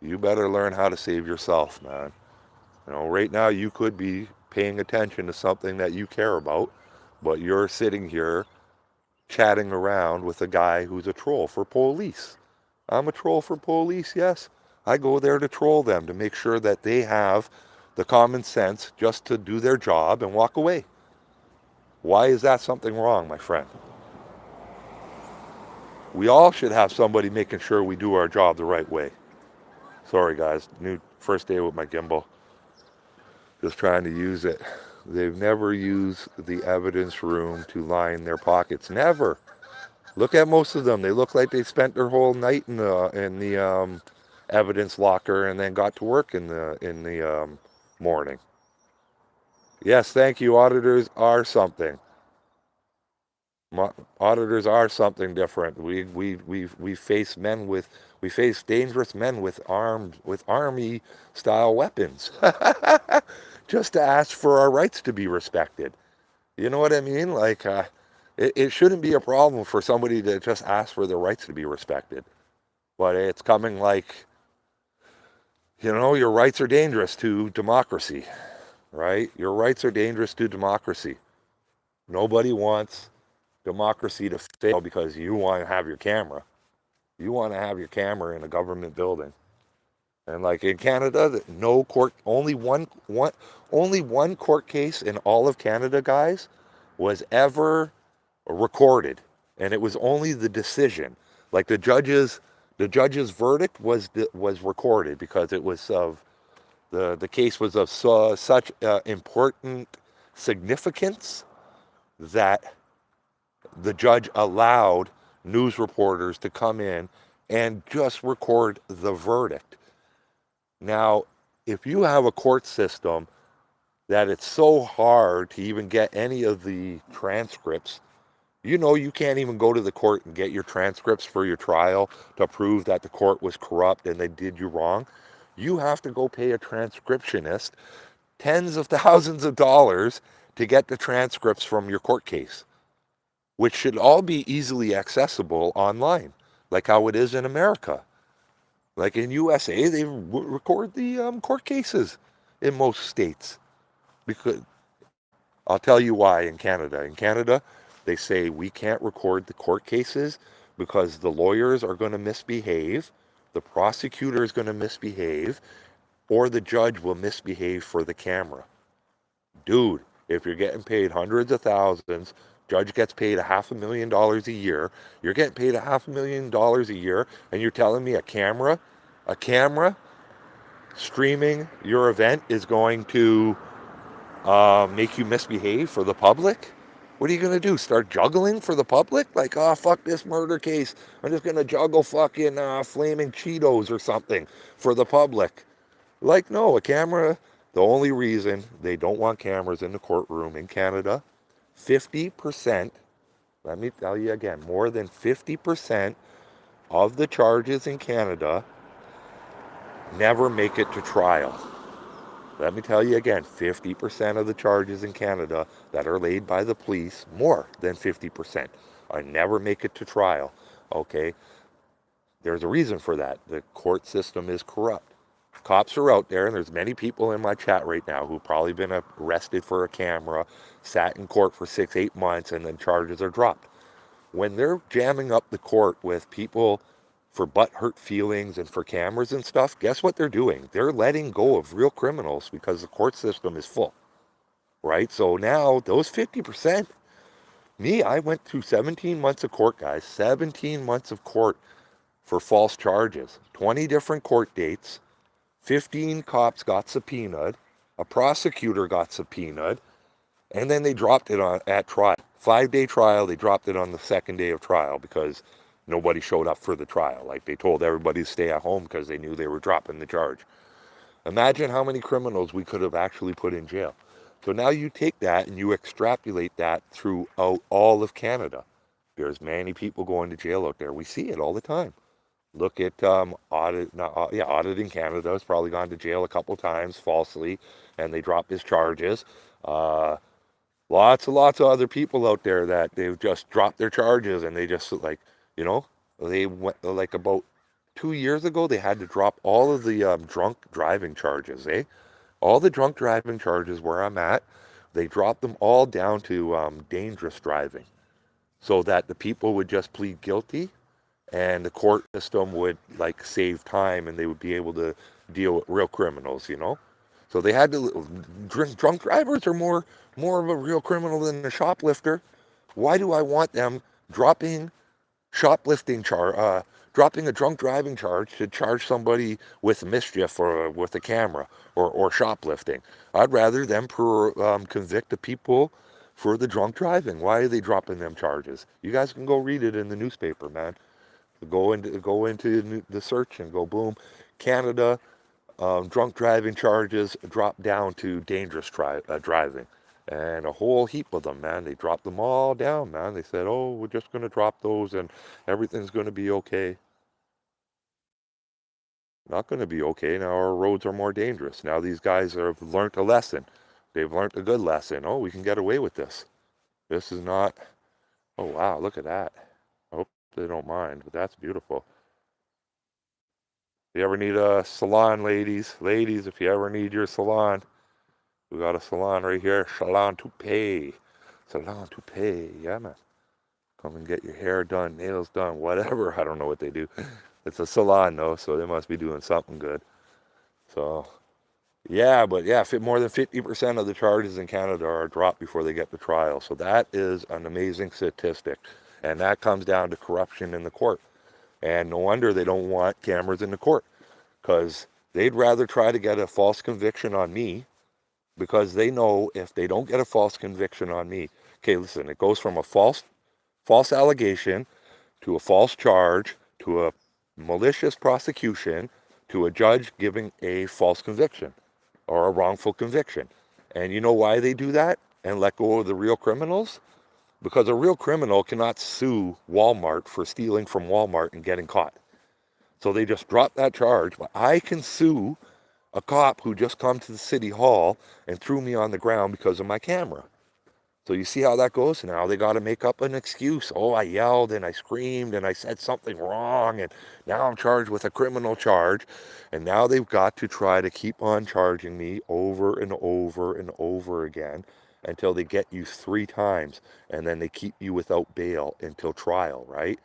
S1: You better learn how to save yourself, man. Right now you could be paying attention to something that you care about, but you're sitting here chatting around with a guy who's a troll for police. I'm a troll for police, yes. I go there to troll them to make sure that they have the common sense just to do their job and walk away. Why is that something wrong, my friend? We all should have somebody making sure we do our job the right way. Sorry, guys. New first day with my gimbal. Just trying to use it. They've never used the evidence room to line their pockets. Never. Look at most of them. They look like they spent their whole night in the evidence locker and then got to work in the morning. Yes, thank you. Auditors are something. Auditors are something different. We face we face dangerous men with army style weapons, just to ask for our rights to be respected. You know what I mean? Like, it shouldn't be a problem for somebody to just ask for their rights to be respected. But it's coming like, your rights are dangerous to democracy, right? Your rights are dangerous to democracy. Nobody wants democracy to fail because you want to have your camera. You want to have your camera in a government building. And like in Canada, no court, only one court case in all of Canada, guys, was ever recorded, and it was only the decision. Like the judge's verdict was recorded because it was of the case was of such important significance that the judge allowed news reporters to come in and just record the verdict. Now, if you have a court system that it's so hard to even get any of the transcripts, you can't even go to the court and get your transcripts for your trial to prove that the court was corrupt and they did you wrong. You have to go pay a transcriptionist tens of thousands of dollars to get the transcripts from your court case, which should all be easily accessible online, like how it is in America. Like in USA, they record the court cases in most states. Because I'll tell you why in Canada. In Canada, they say we can't record the court cases because the lawyers are going to misbehave, the prosecutor is going to misbehave, or the judge will misbehave for the camera. Dude, if you're getting paid hundreds of thousands, judge gets paid $500,000 a year, you're getting paid $500,000 a year, and you're telling me a camera streaming your event is going to make you misbehave for the public? What are you going to do? Start juggling for the public? Like, oh, fuck this murder case. I'm just going to juggle fucking flaming Cheetos or something for the public. Like, no, a camera, the only reason they don't want cameras in the courtroom in Canada, 50%, let me tell you again, more than 50% of the charges in Canada never make it to trial. Let me tell you again, 50% of the charges in Canada that are laid by the police, more than 50%, never make it to trial. Okay? There's a reason for that. The court system is corrupt. Cops are out there, and there's many people in my chat right now who've probably been arrested for a camera, sat in court for 6-8 months, and then charges are dropped. When they're jamming up the court with people for butthurt feelings and for cameras and stuff, guess what they're doing? They're letting go of real criminals because the court system is full, right? So now those 50%, I went through 17 months of court, guys, 17 months of court for false charges, 20 different court dates, 15 cops got subpoenaed, a prosecutor got subpoenaed, and then they dropped it at trial. 5-day trial, they dropped it on the second day of trial because nobody showed up for the trial. Like, they told everybody to stay at home because they knew they were dropping the charge. Imagine how many criminals we could have actually put in jail. So now you take that and you extrapolate that throughout all of Canada. There's many people going to jail out there. We see it all the time. Look at Auditing Canada has probably gone to jail a couple times falsely, and they dropped his charges. Lots and lots of other people out there that they've just dropped their charges, and they just they went like about 2 years ago. They had to drop all of the drunk driving charges. All the drunk driving charges where I'm at, they dropped them all down to dangerous driving, so that the people would just plead guilty and the court system would like save time and they would be able to deal with real criminals. So they had to. Drunk drivers are more of a real criminal than a shoplifter. Why do I want them dropping dropping a drunk driving charge to charge somebody with mischief or with a camera or shoplifting? I'd rather them convict the people for the drunk driving. Why are they dropping them charges? You guys can go read it in the newspaper, man. Go into the search and go boom, Canada, drunk driving charges drop down to dangerous driving, And a whole heap of them, man. They dropped them all down, man. They said, oh, we're just going to drop those and everything's going to be okay. Not going to be okay. Now our roads are more dangerous. Now these guys have learned a lesson. They've learned a good lesson. Oh, we can get away with this. This is not, oh, wow, look at that. I hope they don't mind, but that's beautiful. If you ever need a salon, ladies, if you ever need your salon, we got a salon right here. Salon Toupee. Salon Toupee. Yeah, man. Come and get your hair done, nails done, whatever. I don't know what they do. It's a salon, though, so they must be doing something good. So, yeah, but yeah, more than 50% of the charges in Canada are dropped before they get to trial. So that is an amazing statistic. And that comes down to corruption in the court. And no wonder they don't want cameras in the court, because they'd rather try to get a false conviction on me, because they know if they don't get a false conviction on me, okay, listen, it goes from a false allegation to a false charge to a malicious prosecution to a judge giving a false conviction or a wrongful conviction. And you know why they do that and let go of the real criminals? Because a real criminal cannot sue Walmart for stealing from Walmart and getting caught. So they just drop that charge. But I can sue a cop who just come to the city hall and threw me on the ground because of my camera. So you see how that goes? Now they got to make up an excuse. Oh, I yelled and I screamed and I said something wrong, and now I'm charged with a criminal charge. And now they've got to try to keep on charging me over and over and over again until they get you 3 times, and then they keep you without bail until trial, right?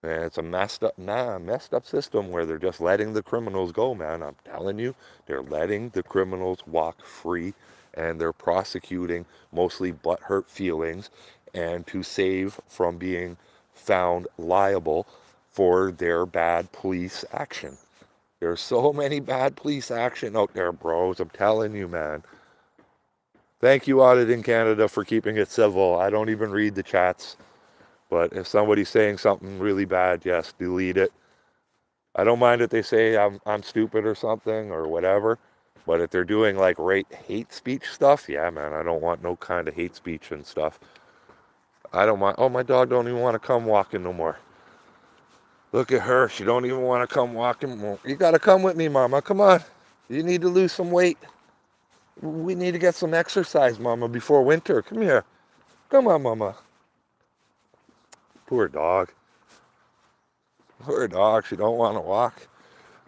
S1: And it's a messed up system where they're just letting the criminals go, man. I'm telling you, they're letting the criminals walk free, and they're prosecuting mostly butthurt feelings and to save from being found liable for their bad police action. There's so many bad police action out there, bros. I'm telling you, man. Thank you, Audit in Canada, for keeping it civil. I don't even read the chats. But if somebody's saying something really bad, yes, delete it. I don't mind if they say I'm stupid or something or whatever. But if they're doing like hate speech stuff, yeah, man, I don't want no kind of hate speech and stuff. I don't mind. Oh, my dog don't even want to come walking no more. Look at her. She don't even want to come walking. You got to come with me, Mama. Come on. You need to lose some weight. We need to get some exercise, Mama, before winter. Come here. Come on, Mama. Poor dog. Poor dog. She don't want to walk.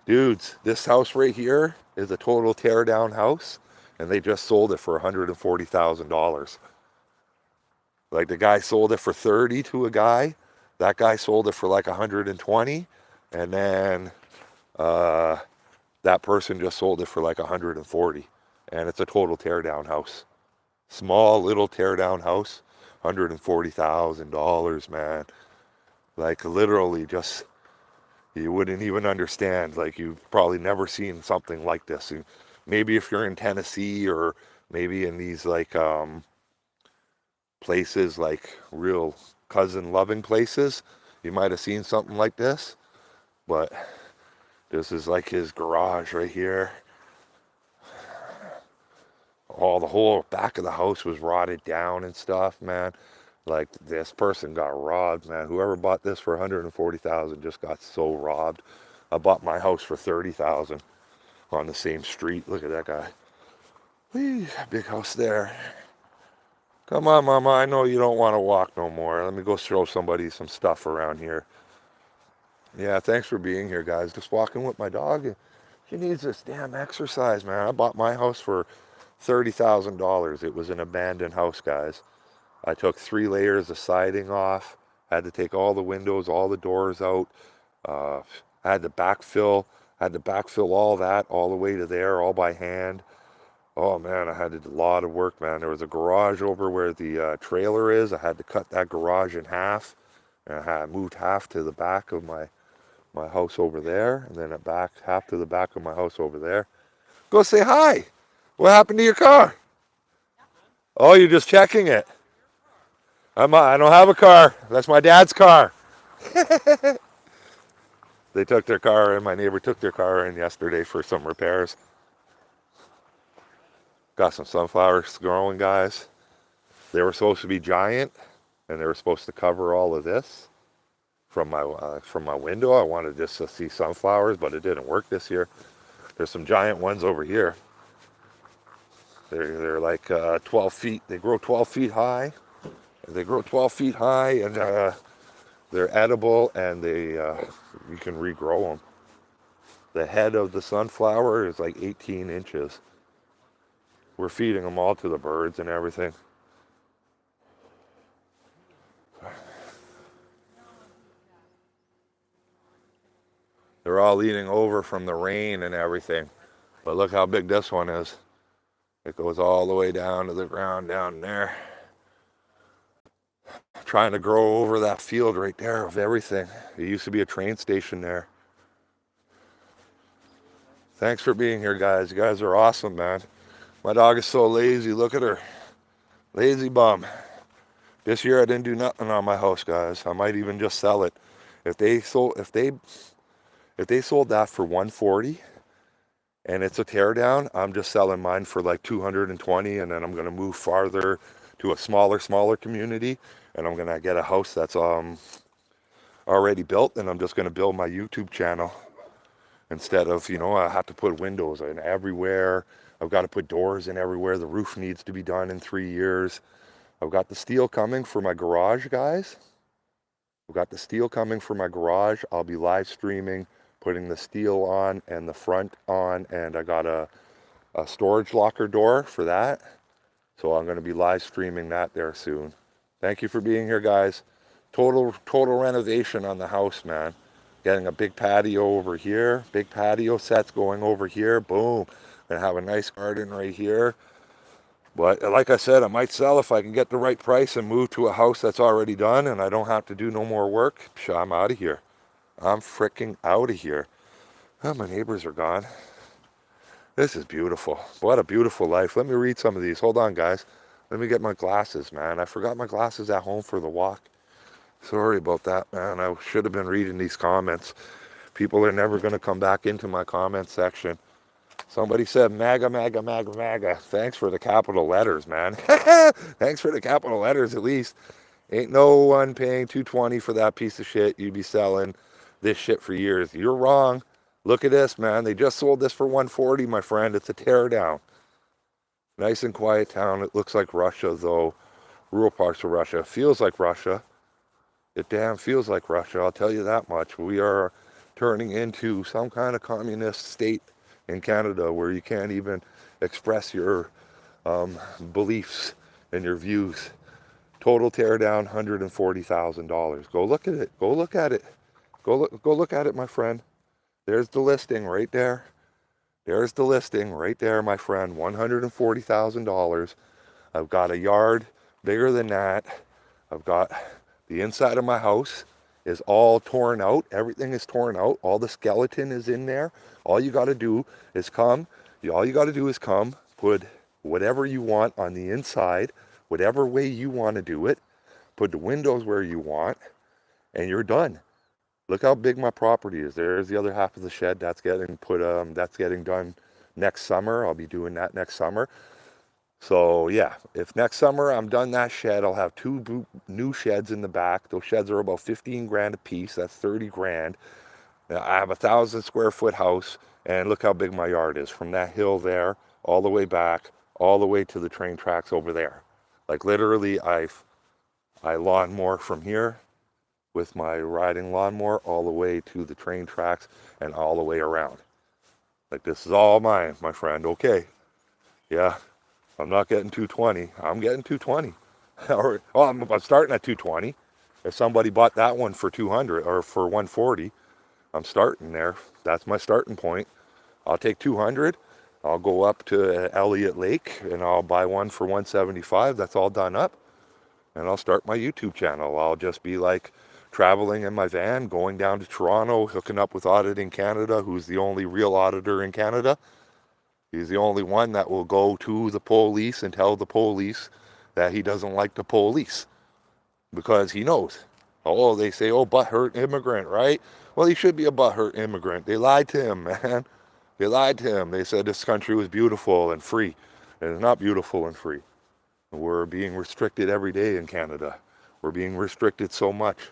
S1: Dudes, this house right here is a total tear down house, and they just sold it for $140,000. Like, the guy sold it for 30 to a guy. That guy sold it for like 120, and then that person just sold it for like 140. And it's a total tear down house. Small little tear down house, $140,000, man. Like, literally just, you wouldn't even understand. Like, you've probably never seen something like this. And maybe if you're in Tennessee or maybe in these like places, like real cousin loving places, you might have seen something like this. But this is like his garage right here. Oh, the whole back of the house was rotted down and stuff, man. Like, this person got robbed, man. Whoever bought this for 140,000 just got so robbed. I bought my house for 30,000 on the same street. Look at that guy. Whee, big house there. Come on, Mama. I know you don't want to walk no more. Let me go show somebody some stuff around here. Yeah, thanks for being here, guys. Just walking with my dog. She needs this damn exercise, man. I bought my house for $30,000. It was an abandoned house, guys. I took 3 layers of siding off. Had to take all the windows, all the doors out. Had to backfill. All that all the way to there, all by hand. Oh man, I had to do a lot of work, man. There was a garage over where the trailer is. I had to cut that garage in half, and I moved half to the back of my house over there, and then half to the back of my house over there. Go say hi. What happened to your car? Oh, you're just checking it. I don't have a car. That's my dad's car. They took their car in. My neighbor took their car in yesterday for some repairs. Got some sunflowers growing, guys. They were supposed to be giant, and they were supposed to cover all of this from my window. I wanted just to see sunflowers, but it didn't work this year. There's some giant ones over here. They're like 12 feet. They grow 12 feet high. They grow 12 feet high, and they're edible, and you can regrow them. The head of the sunflower is like 18 inches. We're feeding them all to the birds and everything. They're all eating over from the rain and everything. But look how big this one is. It goes all the way down to the ground down there. Trying to grow over that field right there of everything. It used to be a train station there. Thanks for being here, guys. You guys are awesome, man. My dog is so lazy. Look at her. Lazy bum. This year I didn't do nothing on my house, guys. I might even just sell it. If they sold that for 140 and it's a tear down, I'm just selling mine for like 220, and then I'm gonna move farther to a smaller community, and I'm gonna get a house that's already built, and I'm just gonna build my YouTube channel instead of, I have to put windows in everywhere. I've got to put doors in everywhere. The roof needs to be done in 3 years. I've got the steel coming for my garage, guys. I've got the steel coming for my garage. I'll be live streaming, putting the steel on and the front on, and I got a storage locker door for that. So I'm going to be live streaming that there soon. Thank you for being here, guys. Total renovation on the house, man. Getting a big patio over here. Big patio sets going over here. Boom. Gonna have a nice garden right here. But like I said, I might sell if I can get the right price and move to a house that's already done and I don't have to do no more work. I'm out of here. I'm freaking out of here. Oh, my neighbors are gone. This is beautiful. What a beautiful life. Let me read some of these. Hold on, guys. Let me get my glasses, man. I forgot my glasses at home for the walk. Sorry about that, man. I should have been reading these comments. People are never going to come back into my comment section. Somebody said MAGA, MAGA, MAGA, MAGA. Thanks for the capital letters, man. Thanks for the capital letters, at least. Ain't no one paying $220 for that piece of shit. You'd be selling this shit for years. You're wrong. Look at this, man. They just sold this for $140, my friend. It's a tear down. Nice and quiet town. It looks like Russia, though. Rural parts of Russia. Feels like Russia. It damn feels like Russia. I'll tell you that much. We are turning into some kind of communist state in Canada where you can't even express your beliefs and your views. Total tear down, $140,000. Go look at it. Go look at it. Go look at it, my friend. There's the listing right there. There's the listing right there, my friend. $140,000. I've got a yard bigger than that. I've got the inside of my house is all torn out. Everything is torn out. All the skeleton is in there. All you got to do is come. All you got to do is come, put whatever you want on the inside, whatever way you want to do it. Put the windows where you want, and you're done. Look how big my property is. There's the other half of the shed. That's getting done next summer. I'll be doing that next summer. So yeah, if next summer I'm done that shed, I'll have 2 new sheds in the back. Those sheds are about 15 grand a piece. That's 30 grand. I have a 1,000 square foot house, and look how big my yard is from that hill there all the way back, all the way to the train tracks over there. Like literally, I lawnmower from here with my riding lawnmower all the way to the train tracks and all the way around. Like, this is all mine, my friend. Okay. Yeah. I'm not getting 220. I'm getting 220. I'm starting at 220. If somebody bought that one for 200 or for 140, I'm starting there. That's my starting point. I'll take 200. I'll go up to Elliott Lake and I'll buy one for 175. That's all done up. And I'll start my YouTube channel. I'll just be like traveling in my van, going down to Toronto, hooking up with Auditing Canada, who's the only real auditor in Canada. He's the only one that will go to the police and tell the police that he doesn't like the police. Because he knows. Oh, they say, oh, butthurt immigrant, right? Well, he should be a butthurt immigrant. They lied to him, man. They lied to him. They said this country was beautiful and free. And it's not beautiful and free. We're being restricted every day in Canada. We're being restricted so much.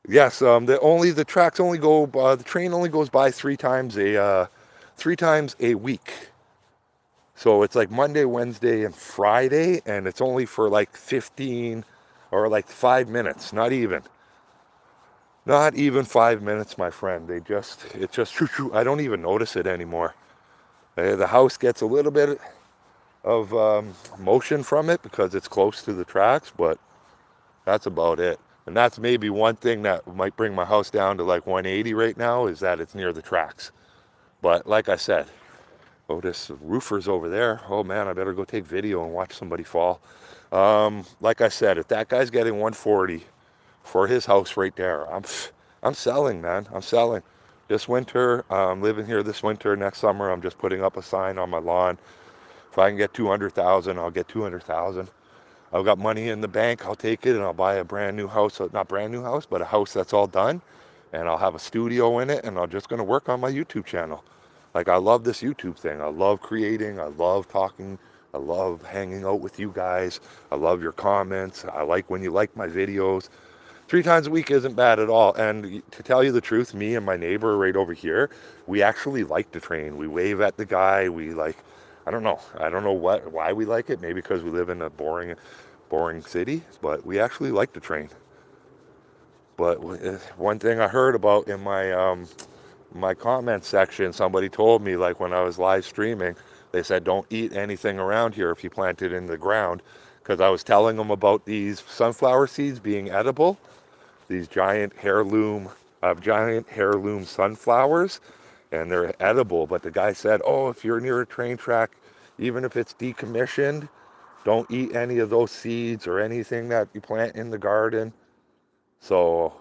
S1: Yes, the tracks only go. The train only goes by 3 times a week. So it's like Monday, Wednesday, and Friday, and it's only for like 15 or like 5 minutes. Not even 5 minutes, my friend. It's just shoo shoo. I don't even notice it anymore. The house gets a little bit of motion from it because it's close to the tracks, but that's about it. And that's maybe one thing that might bring my house down to like 180 right now, is that it's near the tracks. But like I said, oh, this roofer's over there. Oh man, I better go take video and watch somebody fall. Like I said, if that guy's getting 140 for his house right there, I'm selling, man. I'm selling. This winter, I'm living here this winter. Next summer, I'm just putting up a sign on my lawn. If I can get 200,000, I'll get 200,000. I've got money in the bank, I'll take it and I'll buy a brand new house. Not brand new house, but a house that's all done. And I'll have a studio in it, and I'm just gonna work on my YouTube channel. Like, I love this YouTube thing. I love creating, I love talking, I love hanging out with you guys. I love your comments. I like when you like my videos. 3 times a week isn't bad at all. And to tell you the truth, me and my neighbor right over here, we actually like the train. We wave at the guy. We like, I don't know why we like it. Maybe because we live in a boring city, but we actually like the train. But one thing I heard about in my comment section, somebody told me, like when I was live streaming, they said don't eat anything around here if you plant it in the ground, because I was telling them about these sunflower seeds being edible, these giant heirloom sunflowers, and they're edible. But the guy said, oh, if you're near a train track, even if it's decommissioned, don't eat any of those seeds or anything that you plant in the garden. So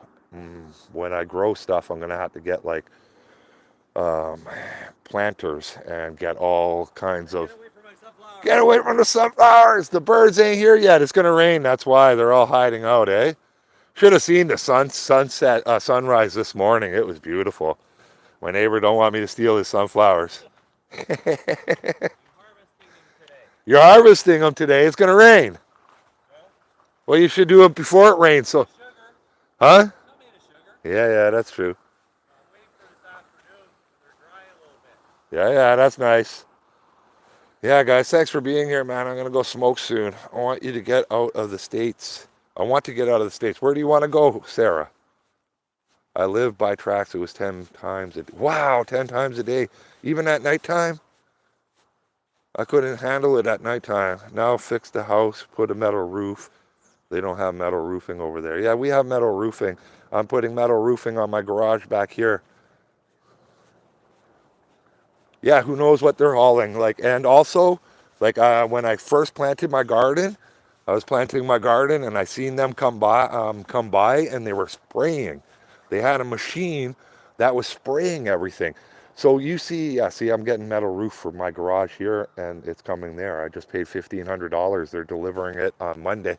S1: when I grow stuff, I'm gonna have to get like planters and get all kinds of. Get away from the sunflowers! The birds ain't here yet. It's gonna rain. That's why they're all hiding out, eh? Should have seen the sunrise this morning. It was beautiful. My neighbor don't want me to steal his sunflowers. You're harvesting them today. It's gonna rain. Well, you should do it before it rains. So, huh? Yeah, that's true. Yeah, that's nice. Yeah, guys, thanks for being here, man. I'm gonna go smoke soon. I want you to get out of the States. I want to get out of the States. Where do you want to go, Sarah? I live by tracks. It was 10 times a day. Wow, 10 times a day. Even at nighttime? I couldn't handle it at nighttime. Now fix the house, put a metal roof. They don't have metal roofing over there. Yeah, we have metal roofing. I'm putting metal roofing on my garage back here. Yeah, who knows what they're hauling. Like, and also, like when I first planted my garden, I was planting my garden and I seen them come by, and they were spraying. They had a machine that was spraying everything. So you see, I'm getting metal roof for my garage here, and it's coming there. I just paid $1,500. They're delivering it on Monday.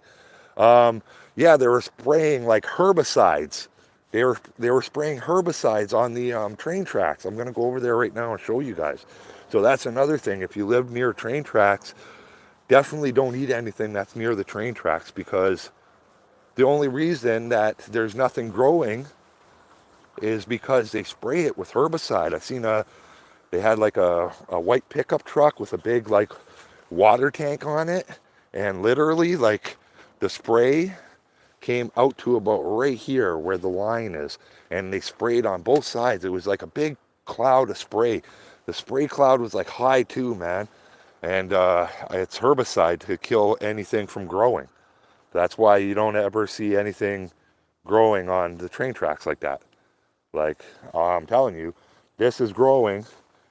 S1: Yeah, they were spraying like herbicides. They were spraying herbicides on the train tracks. I'm gonna go over there right now and show you guys. So that's another thing. If you live near train tracks, definitely don't eat anything that's near the train tracks, because the only reason that there's nothing growing is because they spray it with herbicide. They had like a white pickup truck with a big like water tank on it, and literally like the spray came out to about right here where the line is, and they sprayed on both sides. It was like a big cloud of spray. The spray cloud was like high too, man. And it's herbicide to kill anything from growing. That's why you don't ever see anything growing on the train tracks like that. Like, I'm telling you, this is growing,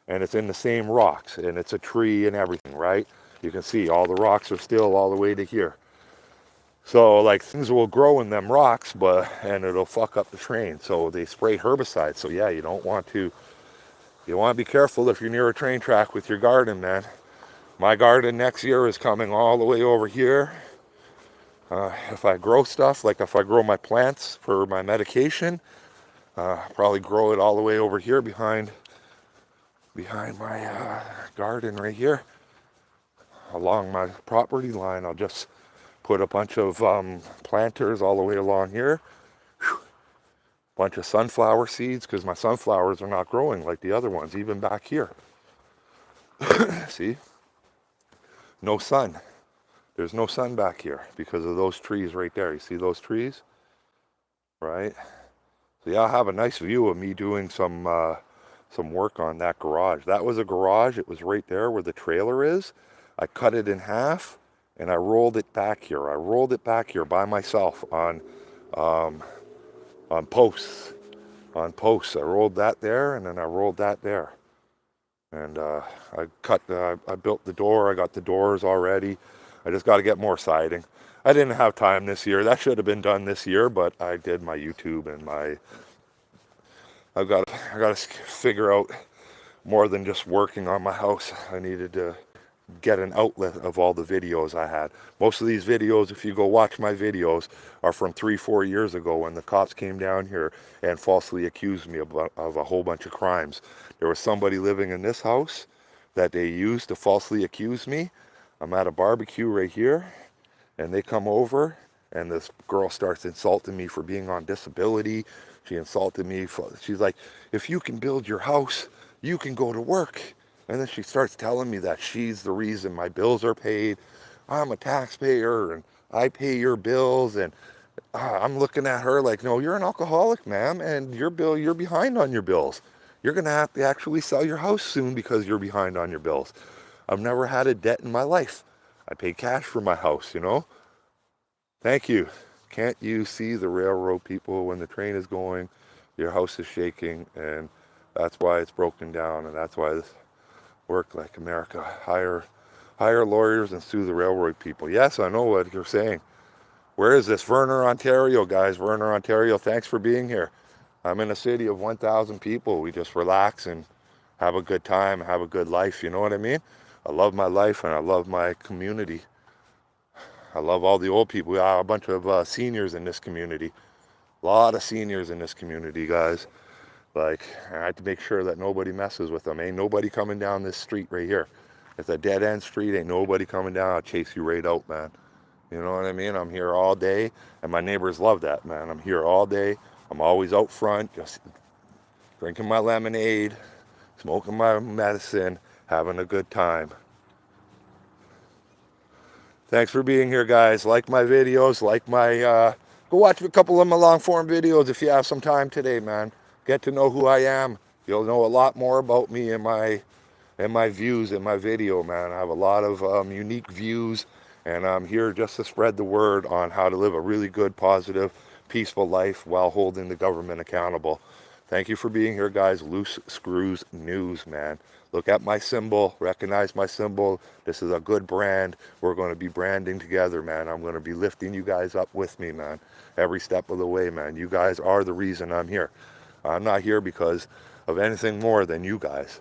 S1: and it's in the same rocks, and it's a tree and everything, right? You can see all the rocks are still all the way to here. So like things will grow in them rocks, and it'll fuck up the train. So they spray herbicide. So yeah, you want to be careful if you're near a train track with your garden, man. My garden next year is coming all the way over here. If I grow stuff, like if I grow my plants for my medication, probably grow it all the way over here behind my garden right here. along my property line, I'll just put a bunch of planters all the way along here. Bunch of sunflower seeds, because my sunflowers are not growing like the other ones, even back here. See? No sun. There's no sun back here because of those trees right there. You see those trees? Right? So yeah, I have a nice view of me doing some work on that garage. That was a garage. It was right there where the trailer is. I cut it in half and I rolled it back here. I rolled it back here by myself on posts. On posts. I rolled that there and then I rolled that there. And I built the door. I got the doors already. I just got to get more siding. I didn't have time this year. That should have been done this year, but I did my YouTube and I got to figure out more than just working on my house. I needed to get an outlet of all the videos I had. Most of these videos, if you go watch my videos, are from 3-4 years ago when the cops came down here and falsely accused me of a whole bunch of crimes. There was somebody living in this house that they used to falsely accuse me. I'm at a barbecue right here and they come over and this girl starts insulting me for being on disability. She insulted me. She's like, if you can build your house, you can go to work. And then she starts telling me that she's the reason my bills are paid. I'm a taxpayer and I pay your bills. And I'm looking at her like, no, you're an alcoholic, ma'am, and you're behind on your bills. You're going to have to actually sell your house soon because you're behind on your bills. I've never had a debt in my life. I pay cash for my house, you know. Thank you. Can't you see the railroad people when the train is going? Your house is shaking, and that's why it's broken down, and that's why this work like America. Hire lawyers and sue the railroad people. Yes, I know what you're saying. Where is this? Verner, Ontario, guys. Verner, Ontario. Thanks for being here. I'm in a city of 1,000 people. We just relax and have a good time, have a good life. You know what I mean? I love my life and I love my community. I love all the old people. We have a bunch of seniors in this community. A lot of seniors in this community, guys. Like, I have to make sure that nobody messes with them. Ain't nobody coming down this street right here. It's a dead-end street. Ain't nobody coming down. I'll chase you right out, man. You know what I mean? I'm here all day, and my neighbors love that, man. I'm here all day. I'm always out front, just drinking my lemonade, smoking my medicine, having a good time. Thanks for being here, guys. Like my videos, go watch a couple of my long-form videos if you have some time today, man. Get to know who I am. You'll know a lot more about me in my views in my video, man. I have a lot of unique views, and I'm here just to spread the word on how to live a really good, positive, peaceful life while holding the government accountable. Thank you for being here, guys. Loose Screws News, man. Look at my symbol. Recognize my symbol. This is a good brand. We're going to be branding together, man. I'm going to be lifting you guys up with me, man. Every step of the way, man. You guys are the reason I'm here. I'm not here because of anything more than you guys.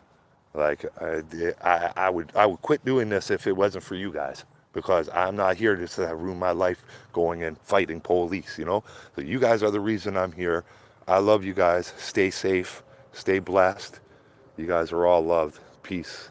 S1: Like, I would quit doing this if it wasn't for you guys. Because I'm not here just to ruin my life going and fighting police, you know? So you guys are the reason I'm here. I love you guys. Stay safe. Stay blessed. You guys are all loved. Peace.